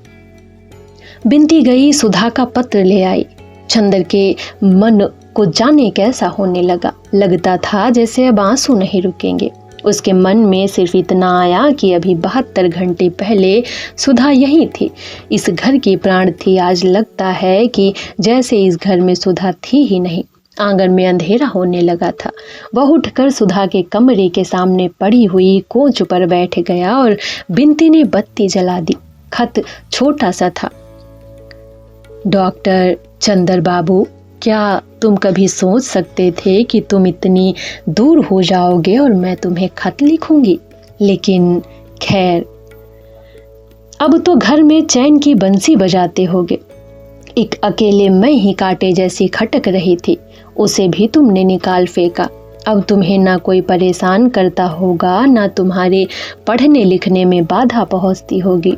Speaker 1: बिंती गई, सुधा का पत्र ले आई। चंदर के मन को जाने कैसा होने लगा। लगता था जैसे अब आंसू नहीं रुकेंगे। उसके मन में सिर्फ इतना आया कि अभी 72 घंटे पहले सुधा यही थी, इस घर की प्राण थी। आज लगता है कि जैसे इस घर में सुधा थी ही नहीं। आंगन में अंधेरा होने लगा था। वह उठकर सुधा के कमरे के सामने पड़ी हुई कोच पर बैठ गया और बिंती ने बत्ती जला दी। खत छोटा सा था। डॉक्टर चंदर बाबू, क्या तुम कभी सोच सकते थे कि तुम इतनी दूर हो जाओगे और मैं तुम्हें खत लिखूंगी? लेकिन खैर, अब तो घर में चैन की बंसी बजाते होगे। एक अकेले मैं ही कांटे जैसी खटक रही थी, उसे भी तुमने निकाल फेंका। अब तुम्हें ना कोई परेशान करता होगा, ना तुम्हारे पढ़ने लिखने में बाधा पहुंचती होगी।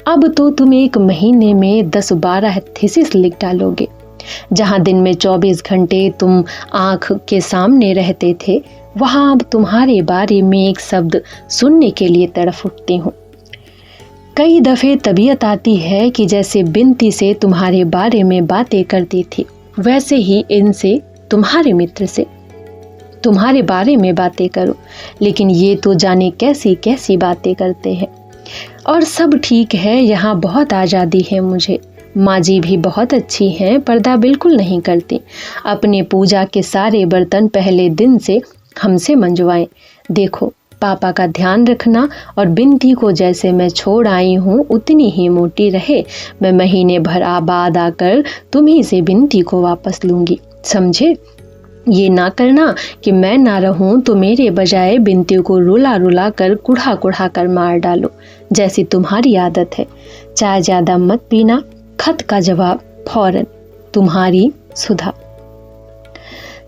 Speaker 1: अब तो तुम एक महीने में 10-12 थीसिस लिख डालोगे। जहां दिन में 24 घंटे तुम आंख के सामने रहते थे, वहां अब तुम्हारे बारे में एक शब्द सुनने के लिए तड़फ उठती हूँ। कई दफे तबीयत आती है कि जैसे बिंती से तुम्हारे बारे में बातें करती थी, वैसे ही इनसे, तुम्हारे मित्र से तुम्हारे बारे में बातें करो। लेकिन ये तो जाने कैसी कैसी बातें करते हैं। और सब ठीक है, यहाँ बहुत आज़ादी है मुझे। माँ जी भी बहुत अच्छी हैं, पर्दा बिल्कुल नहीं करती। अपने पूजा के सारे बर्तन पहले दिन से हमसे मंजवाएं। देखो, पापा का ध्यान रखना और बिंती को जैसे मैं छोड़ आई हूँ उतनी ही मोटी रहे। मैं महीने भर बाद आकर तुम्ही से बिंती को वापस लूँगी, समझे? ये ना करना कि मैं ना रहूं तो मेरे बजाय बिंती को रुला रुला कर कुढ़ा कुढ़ा कर मार डालो, जैसी तुम्हारी आदत है। चाय ज़्यादा मत पीना। खत का जवाब फौरन, तुम्हारी सुधा।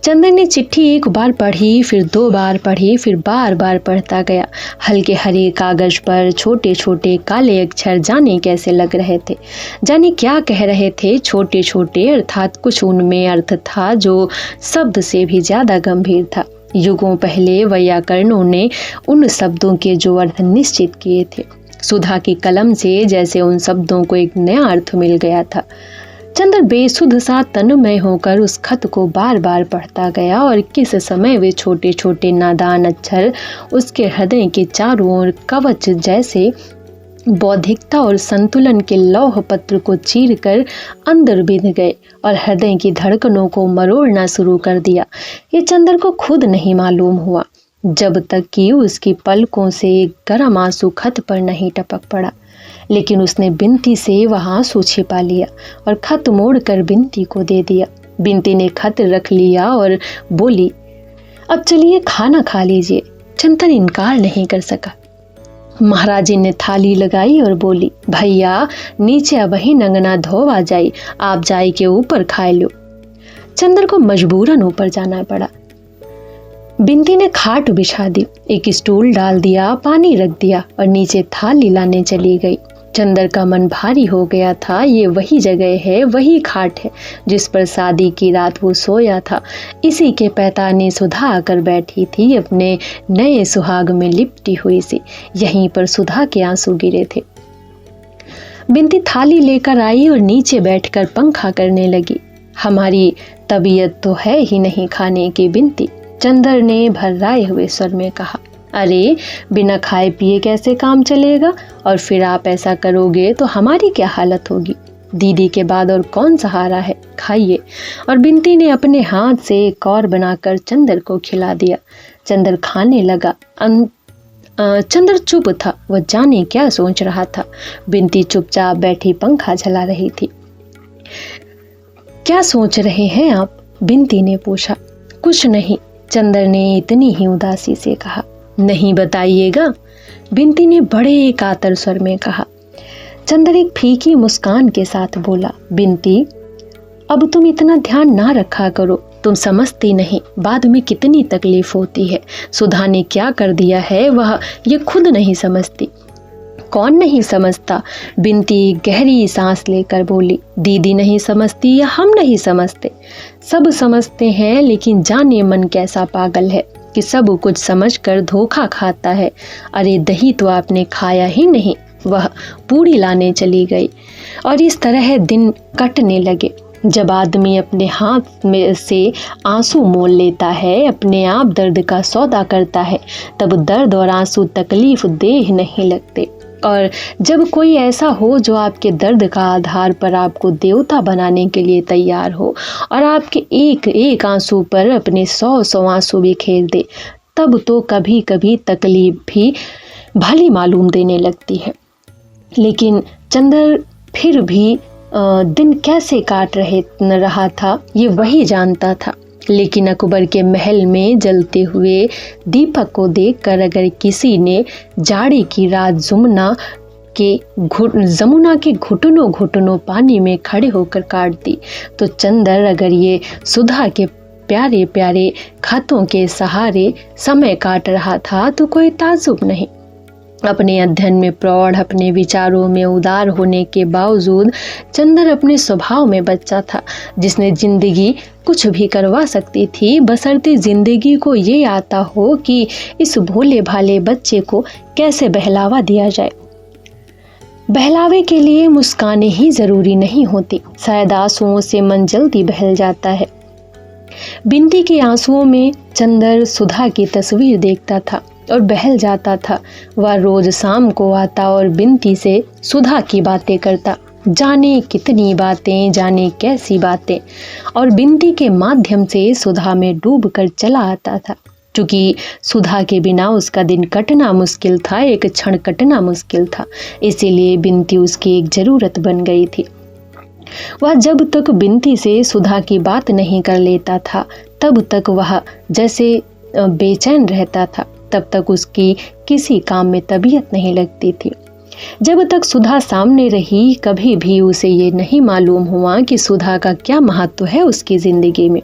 Speaker 1: चंदर ने चिट्ठी एक बार पढ़ी, फिर 2 बार पढ़ी, फिर बार बार पढ़ता गया। हल्के हरे कागज पर छोटे छोटे काले अक्षर जाने कैसे लग रहे थे, जाने क्या कह रहे थे। छोटे छोटे अर्थात कुछ उनमें अर्थ था जो शब्द से भी ज्यादा गंभीर था। युगों पहले वैयाकरणों ने उन शब्दों के जो अर्थ निश्चित किए थे, सुधा की कलम से जैसे उन शब्दों को एक नया अर्थ मिल गया था। चंदर बेसुध सा तन्मय होकर उस खत को बार बार पढ़ता गया और किस समय वे छोटे छोटे नादान अक्षर उसके हृदय के चारों ओर कवच जैसे बौद्धिकता और संतुलन के लौह पत्र को चीरकर अंदर बिंध गए और हृदय की धड़कनों को मरोड़ना शुरू कर दिया। ये चंदर को खुद नहीं मालूम हुआ, जब तक कि उसकी पलकों से एक गर्म आंसू खत पर नहीं टपक पड़ा। लेकिन उसने बिंती से वह आंसू छिपा लिया और खत मोड़कर बिंती को दे दिया। बिंती ने खत रख लिया और बोली, अब चलिए खाना खा लीजिए। चंदर इनकार नहीं कर सका। महाराजी ने थाली लगाई और बोली, भैया नीचे वही नंगना धोवा जाई, आप जाई के ऊपर खाए लो। चंदर को मजबूरन ऊपर जाना पड़ा। बिंती ने खाट बिछा दी, एक स्टूल डाल दिया, पानी रख दिया और नीचे थाली लाने चली गई। चंदर का मन भारी हो गया था। ये वही जगह है, वही खाट है जिस पर शादी की रात वो सोया था। इसी के पैताने सुधा आकर बैठी थी, अपने नए सुहाग में लिपटी हुई सी। यहीं पर सुधा के आंसू गिरे थे। बिंती थाली लेकर आई और नीचे बैठकर पंखा करने लगी। हमारी तबीयत तो है ही नहीं खाने की बिंती, चंदर ने भर्राए हुए स्वर में कहा। अरे बिना खाए पिए कैसे काम चलेगा, और फिर आप ऐसा करोगे तो हमारी क्या हालत होगी। दीदी के बाद और कौन सहारा है, खाइए। और बिंती ने अपने हाथ से एक और बनाकर चंदर को खिला दिया। चंदर खाने लगा। चंदर चुप था, वह जाने क्या सोच रहा था। बिंती चुपचाप बैठी पंखा चला रही थी। क्या सोच रहे हैं आप, बिंती ने पूछा। कुछ नहीं, चंदर ने इतनी ही उदासी से कहा। नहीं बताइएगा, बिंती ने बड़े कातर स्वर में कहा। चंदर एक फीकी मुस्कान के साथ बोला, बिंती अब तुम इतना ध्यान ना रखा करो, तुम समझती नहीं बाद में कितनी तकलीफ होती है। सुधा ने क्या कर दिया है वह ये खुद नहीं समझती। कौन नहीं समझता, बिंती गहरी सांस लेकर बोली। दीदी नहीं समझती या हम नहीं समझते, सब समझते हैं, लेकिन जाने मन कैसा पागल है कि सब कुछ समझकर धोखा खाता है। अरे दही तो आपने खाया ही नहीं। वह पूड़ी लाने चली गई और इस तरह दिन कटने लगे। जब आदमी अपने हाथ में से आंसू मोल लेता है, अपने आप दर्द का सौदा करता है, तब दर्द और आंसू तकलीफ देह नहीं लगते। और जब कोई ऐसा हो जो आपके दर्द का आधार पर आपको देवता बनाने के लिए तैयार हो और आपके एक एक आंसू पर अपने 100 आंसू बिखेर दे, तब तो कभी कभी तकलीफ भी भली मालूम देने लगती है। लेकिन चंदर फिर भी दिन कैसे काट रहा था ये वही जानता था। लेकिन अकबर के महल में जलते हुए दीपक को देखकर अगर किसी ने जाड़े की रात जमुना के घुटनों घुटनों पानी में खड़े होकर काट दी, तो चंदर अगर ये सुधा के प्यारे प्यारे खतों के सहारे समय काट रहा था तो कोई ताज्जुब नहीं। अपने अध्ययन में प्रौढ़, अपने विचारों में उदार होने के बावजूद चंदर अपने स्वभाव में बच्चा था, जिसने जिंदगी कुछ भी करवा सकती थी, बशर्ते जिंदगी को ये आता हो कि इस भोले भाले बच्चे को कैसे बहलावा दिया जाए। बहलावे के लिए मुस्काने ही जरूरी नहीं होती, शायद आंसुओं से मन जल्दी बहल जाता है। बिंती के आंसुओं में चंदर सुधा की तस्वीर देखता था और बहल जाता था। वह रोज शाम को आता और बिंती से सुधा की बातें करता, जाने कितनी बातें, जाने कैसी बातें, और बिंती के माध्यम से सुधा में डूब कर चला आता था। क्योंकि सुधा के बिना उसका दिन कटना मुश्किल था, एक क्षण कटना मुश्किल था, इसीलिए बिंती उसकी एक जरूरत बन गई थी। वह जब तक बिंती से सुधा की बात नहीं कर लेता था तब तक वह जैसे बेचैन रहता था, तब तक उसकी किसी काम में तबीयत नहीं लगती थी। जब तक सुधा सामने रही, कभी भी उसे ये नहीं मालूम हुआ कि सुधा का क्या महत्व है उसकी जिंदगी में।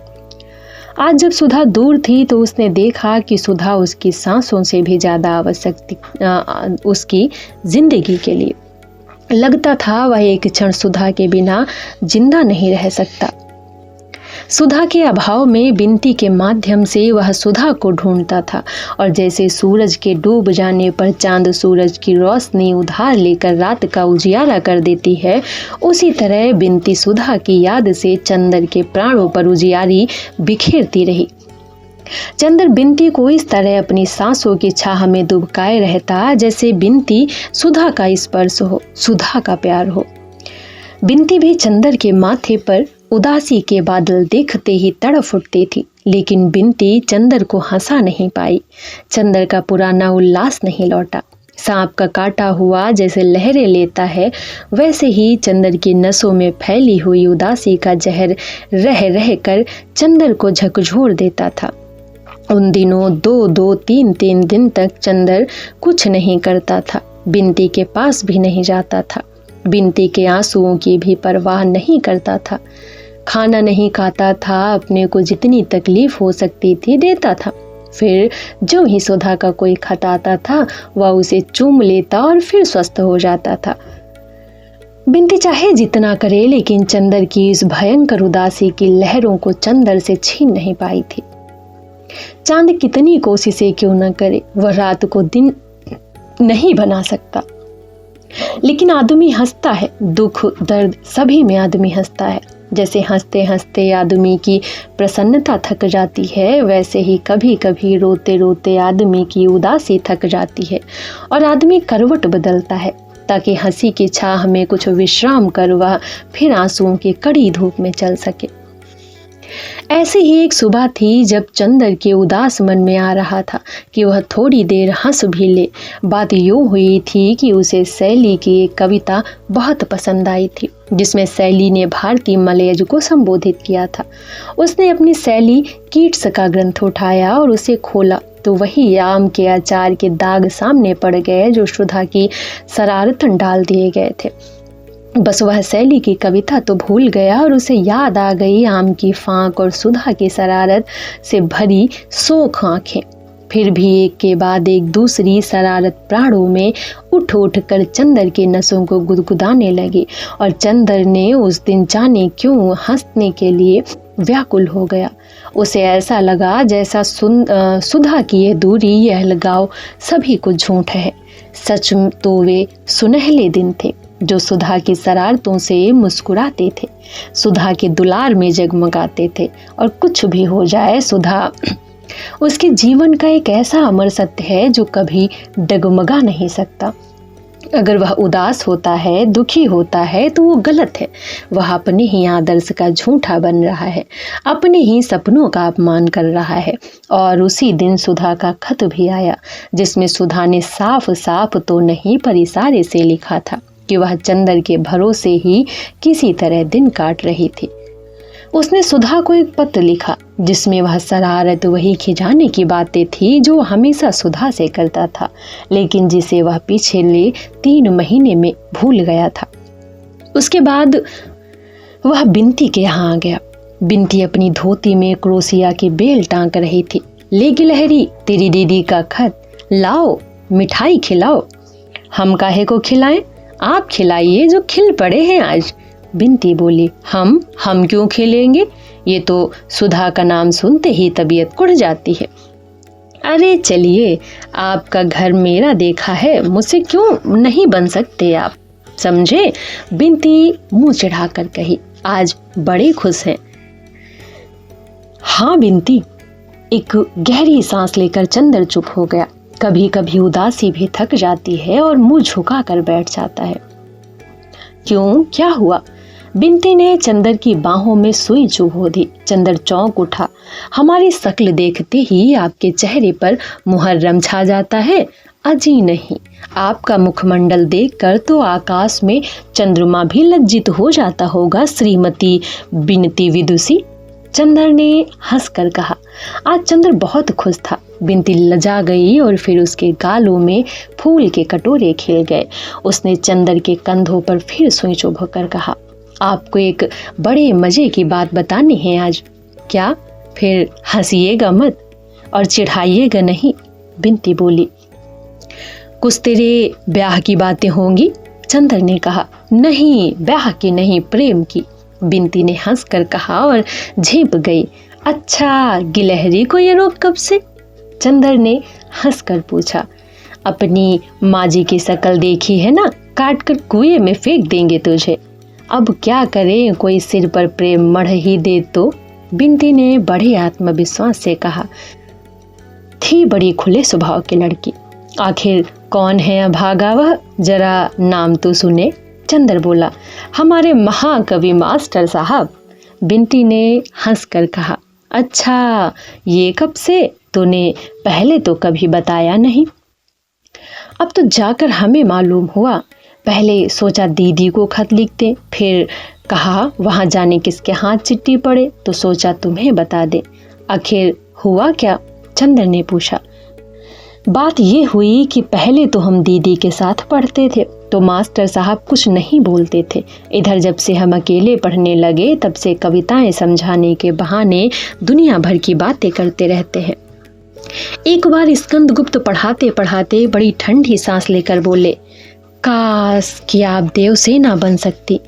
Speaker 1: आज जब सुधा दूर थी तो उसने देखा कि सुधा उसकी सांसों से भी ज्यादा आवश्यक थी उसकी जिंदगी के लिए। लगता था वह एक क्षण सुधा के बिना जिंदा नहीं रह सकता। सुधा के अभाव में बिंती के माध्यम से वह सुधा को ढूंढता था, और जैसे सूरज के डूब जाने पर चांद सूरज की रोशनी उधार लेकर रात का उजियारा कर देती है, उसी तरह बिंती सुधा की याद से चंदर के प्राणों पर उजियारी बिखेरती रही। चंदर बिंती को इस तरह अपनी सांसों की छाह में दुबकाए रहता जैसे बिंती सुधा का स्पर्श हो, सुधा का प्यार हो। बिंती भी चंदर के माथे पर उदासी के बादल देखते ही तड़फ उठती थी, लेकिन बिंती चंदर को हंसा नहीं पाई। चंदर का पुराना उल्लास नहीं लौटा। सांप का काटा हुआ जैसे लहरें लेता है, वैसे ही चंदर की नसों में फैली हुई उदासी का जहर रह रह कर चंदर को झकझोर देता था। उन दिनों 2-3 दिन तक चंदर कुछ नहीं करता था, बिंती के पास भी नहीं जाता था, बिंती के आंसुओं की भी परवाह नहीं करता था, खाना नहीं खाता था, अपने को जितनी तकलीफ हो सकती थी देता था। फिर जो ही सुधा का कोई खत आता था वह उसे चूम लेता और फिर स्वस्थ हो जाता था। बिंती चाहे जितना करे, लेकिन चंदर की इस भयंकर उदासी की लहरों को चंदर से छीन नहीं पाई थी। चांद कितनी कोशिशें क्यों न करे, वह रात को दिन नहीं बना सकता। लेकिन आदमी हंसता है, दुख दर्द सभी में आदमी हंसता है। जैसे हंसते हंसते आदमी की प्रसन्नता थक जाती है, वैसे ही कभी कभी रोते रोते आदमी की उदासी थक जाती है और आदमी करवट बदलता है ताकि हंसी की छाह में कुछ विश्राम कर वह फिर आंसुओं की कड़ी धूप में चल सके। ऐसी ही एक सुबह थी जब चंदर के उदास मन में आ रहा था कि वह थोड़ी देर हंस भी ले। बात यूं हुई थी कि उसे शैली की एक कविता बहुत पसंद आई थी जिसमें शैली ने भारतीय मलयज को संबोधित किया था। उसने अपनी शैली कीट्स का ग्रंथ उठाया और उसे खोला तो वही आम के अचार के दाग सामने पड़ गए जो सुधा की शरारतन डाल दिए गए थे। बस वह शैली की कविता तो भूल गया और उसे याद आ गई आम की फांक और सुधा की शरारत से भरी शोख आंखें। फिर भी एक के बाद एक दूसरी शरारत प्राणों में उठ उठ कर चंदर के नसों को गुदगुदाने लगी और चंदर ने उस दिन जाने क्यों हंसने के लिए व्याकुल हो गया। उसे ऐसा लगा जैसा सुधा की यह दूरी, यह अलगाव सभी को झूठ है। सच तो वे सुनहले दिन थे जो सुधा की शरारतों से मुस्कुराते थे, सुधा के दुलार में जगमगाते थे। और कुछ भी हो जाए, सुधा उसके जीवन का एक ऐसा अमर सत्य है जो कभी डगमगा नहीं सकता। अगर वह उदास होता है, दुखी होता है तो वो गलत है। वह अपने ही आदर्श का झूठा बन रहा है, अपने ही सपनों का अपमान कर रहा है। और उसी दिन सुधा का खत भी आया जिसमें सुधा ने साफ साफ तो नहीं पर इशारे से लिखा था कि वह चंदर के भरोसे ही किसी तरह दिन काट रही थी। उसने सुधा को एक पत्र लिखा जिसमें वह शरारत, वही खिजाने की बातें थी जो हमेशा सुधा से करता था, लेकिन जिसे वह पिछले 3 महीने में भूल गया था। उसके बाद वह बिंती के यहाँ आ गया। बिंती अपनी धोती में क्रोशिया की बेल टांग रही थी। ले गिलहरी, तेरी दीदी का खत, लाओ मिठाई खिलाओ। हम काहे को खिलाएं, आप खिलाइए जो खिल पड़े हैं आज। बिंती बोली, हम क्यों खिलेंगे, ये तो सुधा का नाम सुनते ही तबीयत कुढ़ जाती है। अरे चलिए, आपका घर मेरा देखा है, मुझसे क्यों नहीं बन सकते आप, समझे। बिंती मुंह चढ़ाकर कही, आज बड़े खुश हैं। हाँ बिंती। एक गहरी सांस लेकर चंदर चुप हो गया। कभी कभी उदासी भी थक जाती है और मुंह झुका कर बैठ जाता है। क्यों, क्या हुआ? बिंती ने चंदर की बाहों में सुई चुभो दी। चंदर चौंक उठा। हमारी शक्ल देखते ही आपके चेहरे पर मुहर्रम छा जाता है। अजी नहीं, आपका मुखमंडल देखकर तो आकाश में चंद्रमा भी लज्जित हो जाता होगा, श्रीमती बिनती विदुषी। चंदर ने हंसकर कहा। आज चंदर बहुत खुश था। बिंती लजा गई और फिर उसके गालों में फूल के कटोरे खिल गए। उसने चंदर के कंधों पर फिर सुई चुभकर कहा, आपको एक बड़े मजे की बात बतानी है आज। क्या? फिर हंसिएगा मत और चिढ़ाइएगा नहीं। बिंती बोली, कुछ तेरे ब्याह की बातें होंगी? चंदर ने कहा। नहीं, ब्याह की नहीं, प्रेम की। बिंती ने हंसकर कहा और झेप गई। अच्छा, गिलहरी को ये रोग कब से? चंदर ने हंसकर पूछा। अपनी माँ जी की शक्ल देखी है ना, काट कर कुएं में फेंक देंगे तुझे। अब क्या करें, कोई सिर पर प्रेम मढ़ ही दे तो। बिंती ने बड़े आत्मविश्वास से कहा। थी बड़ी खुले स्वभाव की लड़की। आखिर कौन है अभागा वह, जरा नाम तो सुने। चंदर बोला, हमारे महाकवि मास्टर साहब। बिंती ने हंसकर कहा। अच्छा, ये कब से? तूने पहले तो कभी बताया नहीं। अब तो जाकर हमें मालूम हुआ। पहले सोचा दीदी को खत लिखते, फिर कहा वहां जाने किसके हाथ चिट्ठी पड़े, तो सोचा तुम्हें बता दे। आखिर हुआ क्या? चंदर ने पूछा। बात ये हुई कि पहले तो हम दीदी के साथ पढ़ते थे तो मास्टर साहब कुछ नहीं बोलते थे। इधर जब से हम अकेले पढ़ने लगे तब से कविताएं समझाने के बहाने दुनिया भर की बातें करते रहते हैं। एक बार स्कंदगुप्त पढ़ाते पढ़ाते बड़ी ठंडी सांस लेकर बोले, काश कि आप देवसेना बन सकती।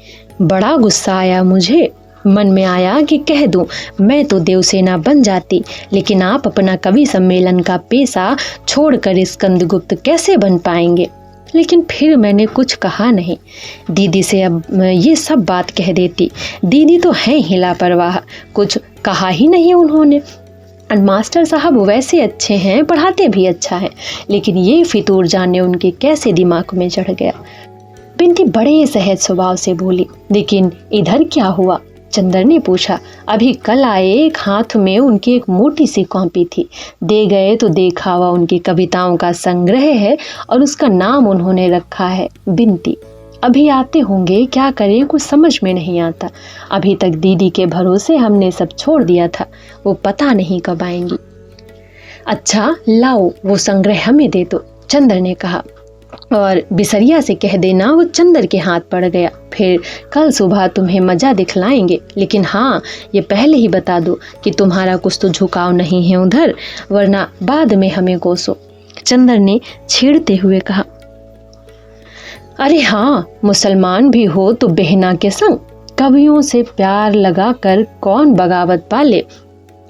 Speaker 1: बड़ा गुस्सा आया मुझे। मन में आया कि कह दूं मैं तो देवसेना बन जाती, लेकिन आप अपना कवि सम्मेलन का पेशा छोड़कर स्कंदगुप्त कैसे बन पाएंगे। लेकिन फिर मैंने कुछ कहा नहीं। दीदी से अब ये सब बात कह देती। दीदी तो हैं ही लापरवाह, कुछ कहा ही नहीं उन्होंने। और मास्टर साहब वैसे अच्छे हैं, पढ़ाते भी अच्छा है, लेकिन ये फितूर जाने उनके कैसे दिमाग में चढ़ गया। बिंती बड़े सहज स्वभाव से बोली, लेकिन इधर क्या हुआ? चंदर ने पूछा। अभी कल आए, एक हाथ में उनकी एक मोटी सी कॉपी थी। दे गए तो देखा हुआ उनकी कविताओं का संग्रह है और उसका नाम उन्होंने रखा है बिंती। अभी आते होंगे, क्या करें कुछ समझ में नहीं आता। अभी तक दीदी के भरोसे हमने सब छोड़ दिया था, वो पता नहीं कब आएंगी। अच्छा लाओ वो संग्रह हमें दे दो, चंदर ने कहा, और बिसरिया से कह देना वो चंदर के हाथ पड़ गया। फिर कल सुबह तुम्हें मजा दिखलाएंगे, लेकिन हाँ ये पहले ही बता दो कि तुम्हारा कुछ तो झुकाव नहीं है उधर, वरना बाद में हमें कोसो। चंदर ने छेड़ते हुए कहा। अरे हाँ, मुसलमान भी हो तो बहना के संग, कवियों से प्यार लगा कर कौन बगावत पाले,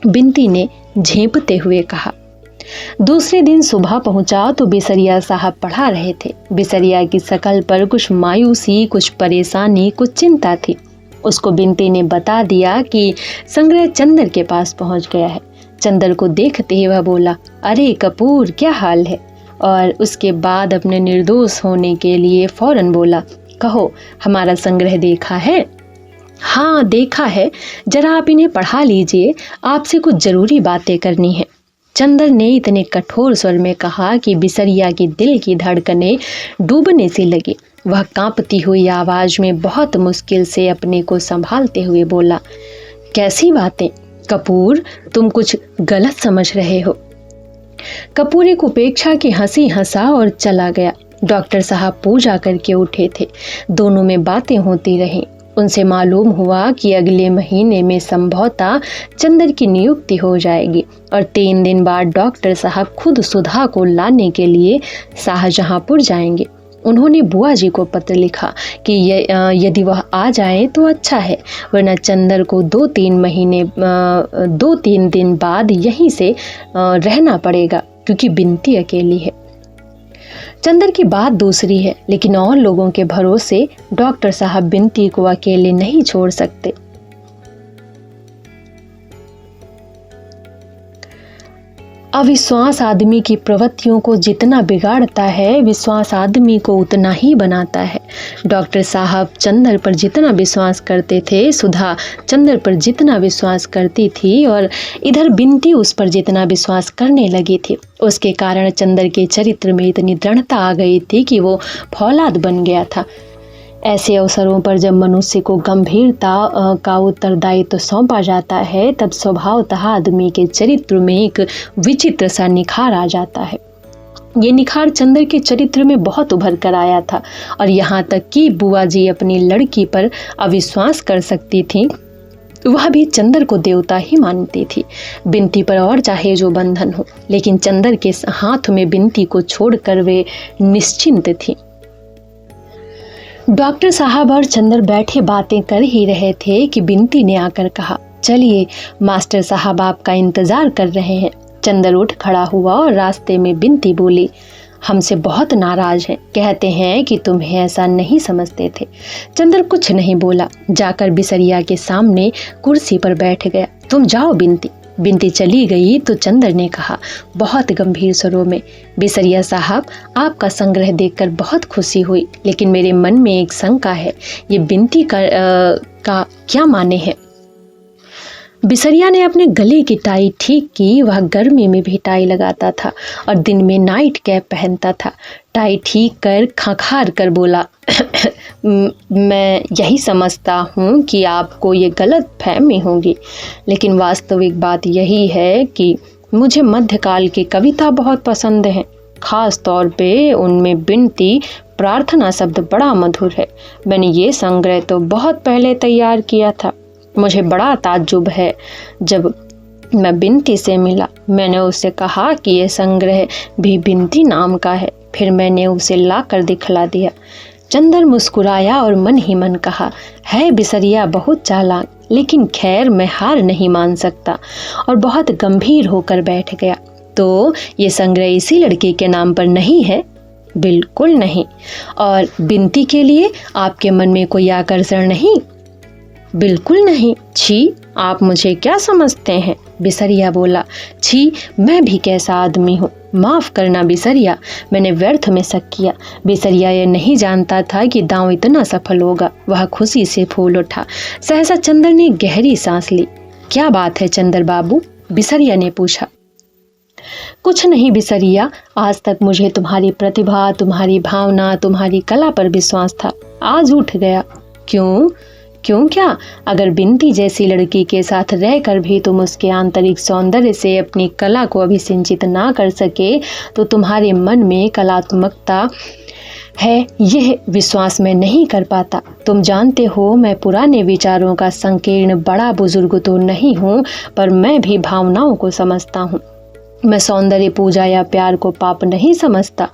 Speaker 1: बिंती ने झेंपते हुए कहा। दूसरे दिन सुबह पहुंचा तो बिसरिया साहब पढ़ा रहे थे। बिसरिया की शकल पर कुछ मायूसी, कुछ परेशानी, कुछ चिंता थी। उसको बिंती ने बता दिया कि संग्रह चंदर के पास पहुंच गया है। चंदर को देखते ही वह बोला, अरे कपूर क्या हाल है? और उसके बाद अपने निर्दोष होने के लिए फौरन बोला, कहो हमारा संग्रह देखा है? हाँ देखा है, जरा आप इन्हें पढ़ा लीजिए, आपसे कुछ जरूरी बातें करनी है। चंदर ने इतने कठोर स्वर में कहा कि बिसरिया की दिल की धड़कनें डूबने सी लगी। वह कांपती हुई आवाज में बहुत मुश्किल से अपने को संभालते हुए बोला, कैसी बातें कपूर, तुम कुछ गलत समझ रहे हो। कपूर एक उपेक्षा की हंसी हंसा और चला गया। डॉक्टर साहब पूजा करके उठे थे। दोनों में बातें होती रहीं। उनसे मालूम हुआ कि अगले महीने में संभवतः चंदर की नियुक्ति हो जाएगी और 3 दिन बाद डॉक्टर साहब खुद सुधा को लाने के लिए शाहजहांपुर जाएंगे। उन्होंने बुआ जी को पत्र लिखा कि यदि वह आ जाए तो अच्छा है, वरना चंदर को 2-3 दिन बाद यहीं से रहना पड़ेगा, क्योंकि बिंती अकेली है। चंदर की बात दूसरी है, लेकिन और लोगों के भरोसे डॉक्टर साहब बिंती को अकेले नहीं छोड़ सकते। अविश्वास आदमी की प्रवृत्तियों को जितना बिगाड़ता है, विश्वास आदमी को उतना ही बनाता है। डॉक्टर साहब चंदर पर जितना विश्वास करते थे, सुधा चंदर पर जितना विश्वास करती थी, और इधर बिंती उस पर जितना विश्वास करने लगी थी, उसके कारण चंदर के चरित्र में इतनी दृढ़ता आ गई थी कि वो फौलाद बन गया था। ऐसे अवसरों पर जब मनुष्य को गंभीरता का उत्तरदायित्व सौंपा जाता है, तब स्वभावतः आदमी के चरित्र में एक विचित्र सा निखार आ जाता है। ये निखार चंदर के चरित्र में बहुत उभर कर आया था, और यहाँ तक कि बुआ जी अपनी लड़की पर अविश्वास कर सकती थी, वह भी चंदर को देवता ही मानती थी। बिंती पर और चाहे जो बंधन हो, लेकिन चंदर के हाथ में बिंती को छोड़कर वे निश्चिंत थी। डॉक्टर साहब और चंदर बैठे बातें कर ही रहे थे कि बिंती ने आकर कहा, चलिए मास्टर साहब आपका इंतजार कर रहे हैं। चंदर उठ खड़ा हुआ और रास्ते में बिंती बोली, हमसे बहुत नाराज हैं, कहते हैं कि तुम्हें ऐसा नहीं समझते थे। चंदर कुछ नहीं बोला, जाकर बिसरिया के सामने कुर्सी पर बैठ गया। तुम जाओ बिंती। बिंती चली गई तो चंदर ने कहा बहुत गंभीर स्वरों में, बिसरिया साहब आपका संग्रह देखकर बहुत खुशी हुई, लेकिन मेरे मन में एक शंका है, ये बिंती का क्या माने है। बिसरिया ने अपने गले की टाई ठीक की। वह गर्मी में भी टाई लगाता था और दिन में नाइट कैप पहनता था। टाई ठीक कर खंखार कर बोला, मैं यही समझता हूँ कि आपको ये गलत फहमी होगी, लेकिन वास्तविक बात यही है कि मुझे मध्यकाल की कविता बहुत पसंद है। खास तौर पे उनमें बिनती प्रार्थना शब्द बड़ा मधुर है। मैंने ये संग्रह तो बहुत पहले तैयार किया था। मुझे बड़ा ताज्जुब है, जब मैं बिनती से मिला, मैंने उससे कहा कि यह संग्रह भी बिनती नाम का है। फिर मैंने उसे लाकर दिखला दिया। चंदर मुस्कुराया और मन ही मन कहा, है बिसरिया बहुत चालाक, लेकिन खैर मैं हार नहीं मान सकता, और बहुत गंभीर होकर बैठ गया। तो ये संग्रह इसी लड़की के नाम पर नहीं है? बिल्कुल नहीं। और बिनती के लिए आपके मन में कोई आकर्षण नहीं? बिल्कुल नहीं। छी, आप मुझे क्या समझते हैं? बिसरिया बोला। छी, मैं भी कैसा आदमी हूँ। माफ करना बिसरिया, मैंने व्यर्थ में शक किया। बिसरिया यह नहीं जानता था कि दांव इतना सफल होगा। वह खुशी से फूल उठा। सहसा चंदर ने गहरी सांस ली। क्या बात है चंदर बाबू? बिसरिया ने पूछा। कुछ नहीं बिसरिया, आज तक मुझे तुम्हारी प्रतिभा, तुम्हारी भावना, तुम्हारी कला पर विश्वास था, आज उठ गया। क्यों? क्यों क्या? अगर बिनती जैसी लड़की के साथ रहकर भी तुम उसके आंतरिक सौंदर्य से अपनी कला को अभिसिंचित ना कर सके तो तुम्हारे मन में कलात्मकता है, यह विश्वास मैं नहीं कर पाता। तुम जानते हो मैं पुराने विचारों का संकीर्ण बड़ा बुजुर्ग तो नहीं हूँ, पर मैं भी भावनाओं को समझता हूँ। मैं सौंदर्य पूजा या प्यार को पाप नहीं समझता।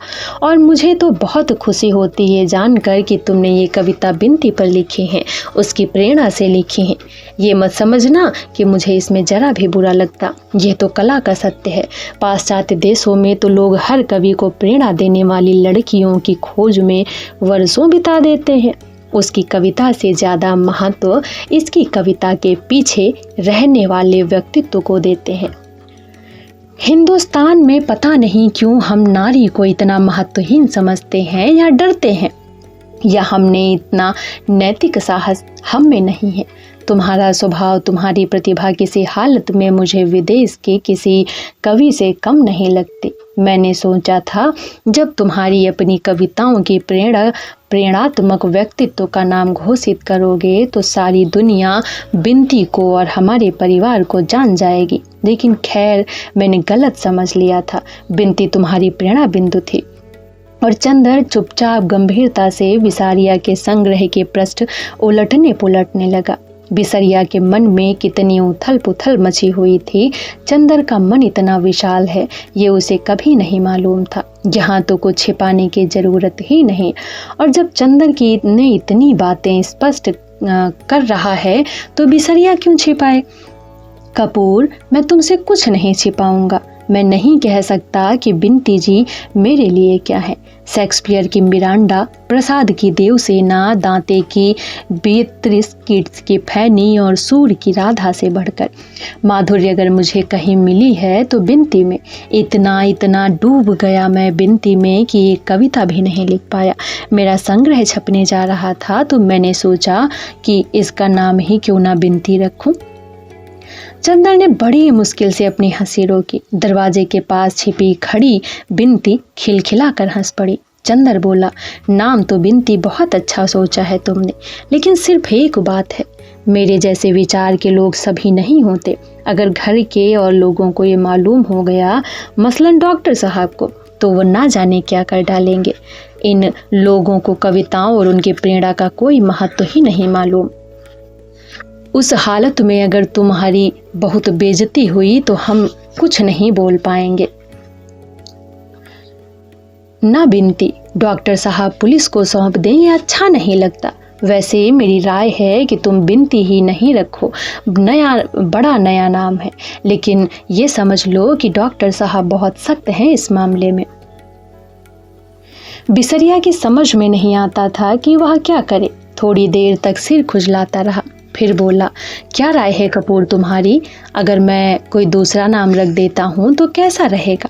Speaker 1: और मुझे तो बहुत खुशी होती है जानकर कि तुमने ये कविता बिनती पर लिखी है, उसकी प्रेरणा से लिखी है। ये मत समझना कि मुझे इसमें जरा भी बुरा लगता। यह तो कला का सत्य है। पाश्चात्य देशों में तो लोग हर कवि को प्रेरणा देने वाली लड़कियों की खोज में वर्षों बिता देते हैं। उसकी कविता से ज़्यादा महत्व इसकी कविता के पीछे रहने वाले व्यक्तित्व को देते हैं। हिंदुस्तान में पता नहीं क्यों हम नारी को इतना महत्वहीन समझते हैं या डरते हैं, या हमने इतना नैतिक साहस हम में नहीं है। तुम्हारा स्वभाव, तुम्हारी प्रतिभा किसी हालत में मुझे विदेश के किसी कवि से कम नहीं लगती। मैंने सोचा था जब तुम्हारी अपनी कविताओं की प्रेरणात्मक व्यक्तित्व का नाम घोषित करोगे तो सारी दुनिया बिनती को और हमारे परिवार को जान जाएगी। लेकिन खैर, मैंने गलत समझ लिया था। बिनती तुम्हारी प्रेरणा बिंदु थी। और चंदर चुपचाप गंभीरता से बिसरिया के संग्रह के पृष्ठ उलटने पुलटने लगा। बिसरिया के मन में कितनी उथल पुथल मची हुई थी। चंदर का मन इतना विशाल है, ये उसे कभी नहीं मालूम था। यहाँ तो कुछ छिपाने की जरूरत ही नहीं। और जब चंदर की इतनी बातें स्पष्ट कर रहा है तो बिसरिया क्यों छिपाए? कपूर, मैं तुमसे कुछ नहीं छिपाऊंगा। मैं नहीं कह सकता कि बिनती जी मेरे लिए क्या है। शेक्सपियर की मिरांडा, प्रसाद की देवसेना, दांते की बेत्रिस, कीट्स की फैनी और सूर की राधा से बढ़कर माधुर्य अगर मुझे कहीं मिली है तो बिनती में। इतना डूब गया मैं बिनती में कि एक कविता भी नहीं लिख पाया। मेरा संग्रह छपने जा रहा था तो मैंने सोचा कि इसका नाम ही क्यों ना बिनती रखूं। चंदर ने बड़ी मुश्किल से अपनी हंसी रोकी। दरवाजे के पास छिपी खड़ी बिनती खिलखिला कर हंस पड़ी। चंदर बोला, नाम तो बिनती बहुत अच्छा सोचा है तुमने, लेकिन सिर्फ एक बात है, मेरे जैसे विचार के लोग सभी नहीं होते। अगर घर के और लोगों को ये मालूम हो गया, मसलन डॉक्टर साहब को, तो वो ना जाने क्या कर डालेंगे। इन लोगों को कविताओं और उनकी प्रेरणा का कोई महत्व ही नहीं मालूम। उस हालत में अगर तुम्हारी बहुत बेइज्जती हुई तो हम कुछ नहीं बोल पाएंगे। ना बिनती, डॉक्टर साहब पुलिस को सौंप दें, ये अच्छा नहीं लगता। वैसे मेरी राय है कि तुम बिनती ही नहीं रखो। बड़ा नया नाम है, लेकिन ये समझ लो कि डॉक्टर साहब बहुत सख्त हैं इस मामले में। बिसरिया की समझ में नहीं आता था कि वह क्या करे। थोड़ी देर तक सिर खुजलाता रहा, फिर बोला, क्या राय है कपूर तुम्हारी? अगर मैं कोई दूसरा नाम रख देता हूँ तो कैसा रहेगा?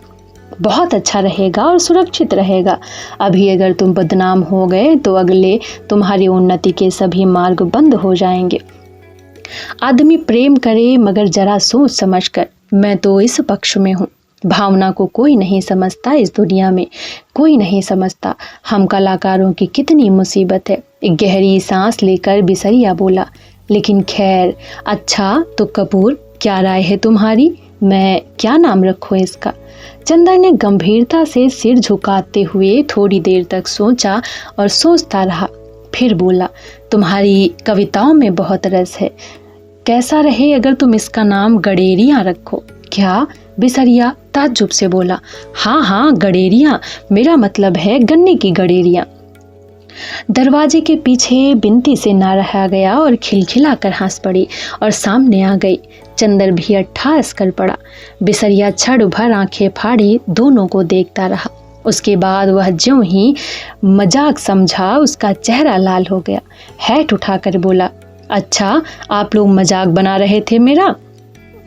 Speaker 1: बहुत अच्छा रहेगा और सुरक्षित रहेगा। अभी अगर तुम बदनाम हो गए तो अगले तुम्हारी उन्नति के सभी मार्ग बंद हो जाएंगे। आदमी प्रेम करे मगर जरा सोच समझ कर। मैं तो इस पक्ष में हूँ। भावना को कोई नहीं समझता इस दुनिया में, कोई नहीं समझता। हम कलाकारों की कितनी मुसीबत है। एक गहरी सांस लेकर बिसरिया बोला, लेकिन खैर, अच्छा तो कपूर, क्या राय है तुम्हारी? मैं क्या नाम रखूं इसका? चंदर ने गंभीरता से सिर झुकाते हुए थोड़ी देर तक सोचा और सोचता रहा, फिर बोला, तुम्हारी कविताओं में बहुत रस है। कैसा रहे अगर तुम इसका नाम गडेरिया रखो? क्या? बिसरिया ताज्जुब से बोला। हाँ, गडेरिया, मेरा मतलब है गन्ने की गडेरिया। दरवाजे के पीछे बिनती से ना रहा गया और खिलखिला कर हंस पड़ी और सामने आ गई। चंदर भी अट्ठास कर पड़ा। बिसरिया क्षण भर आंखें फाड़ी दोनों को देखता रहा। उसके बाद वह ज्यों ही मजाक समझा उसका चेहरा लाल हो गया। हैट उठाकर बोला, अच्छा आप लोग मजाक बना रहे थे मेरा?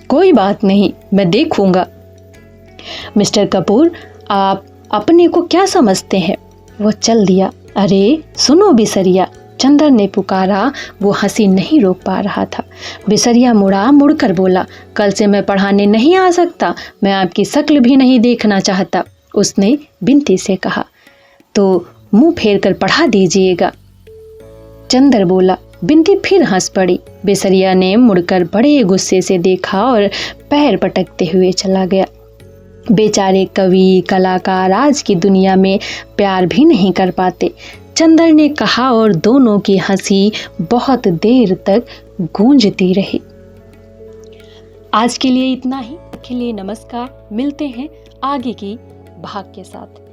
Speaker 1: कोई बात नहीं, मैं देखूंगा। मिस्टर कपूर, आप अपने को क्या समझते हैं? वो चल दिया। अरे सुनो बिसरिया, चंदर ने पुकारा। वो हंसी नहीं रोक पा रहा था। बिसरिया मुड़कर बोला, कल से मैं पढ़ाने नहीं आ सकता, मैं आपकी शक्ल भी नहीं देखना चाहता। उसने बिनती से कहा। तो मुंह फेर कर पढ़ा दीजिएगा। चंदर बोला। बिनती फिर हंस पड़ी। बिसरिया ने मुड़कर बड़े गुस्से से देखा और पैर पटकते हुए चला गया। बेचारे कवि कलाकार आज की दुनिया में प्यार भी नहीं कर पाते, चंदर ने कहा, और दोनों की हंसी बहुत देर तक गूंजती रही। आज के लिए इतना ही। के लिए नमस्कार। मिलते हैं आगे की भाग के साथ।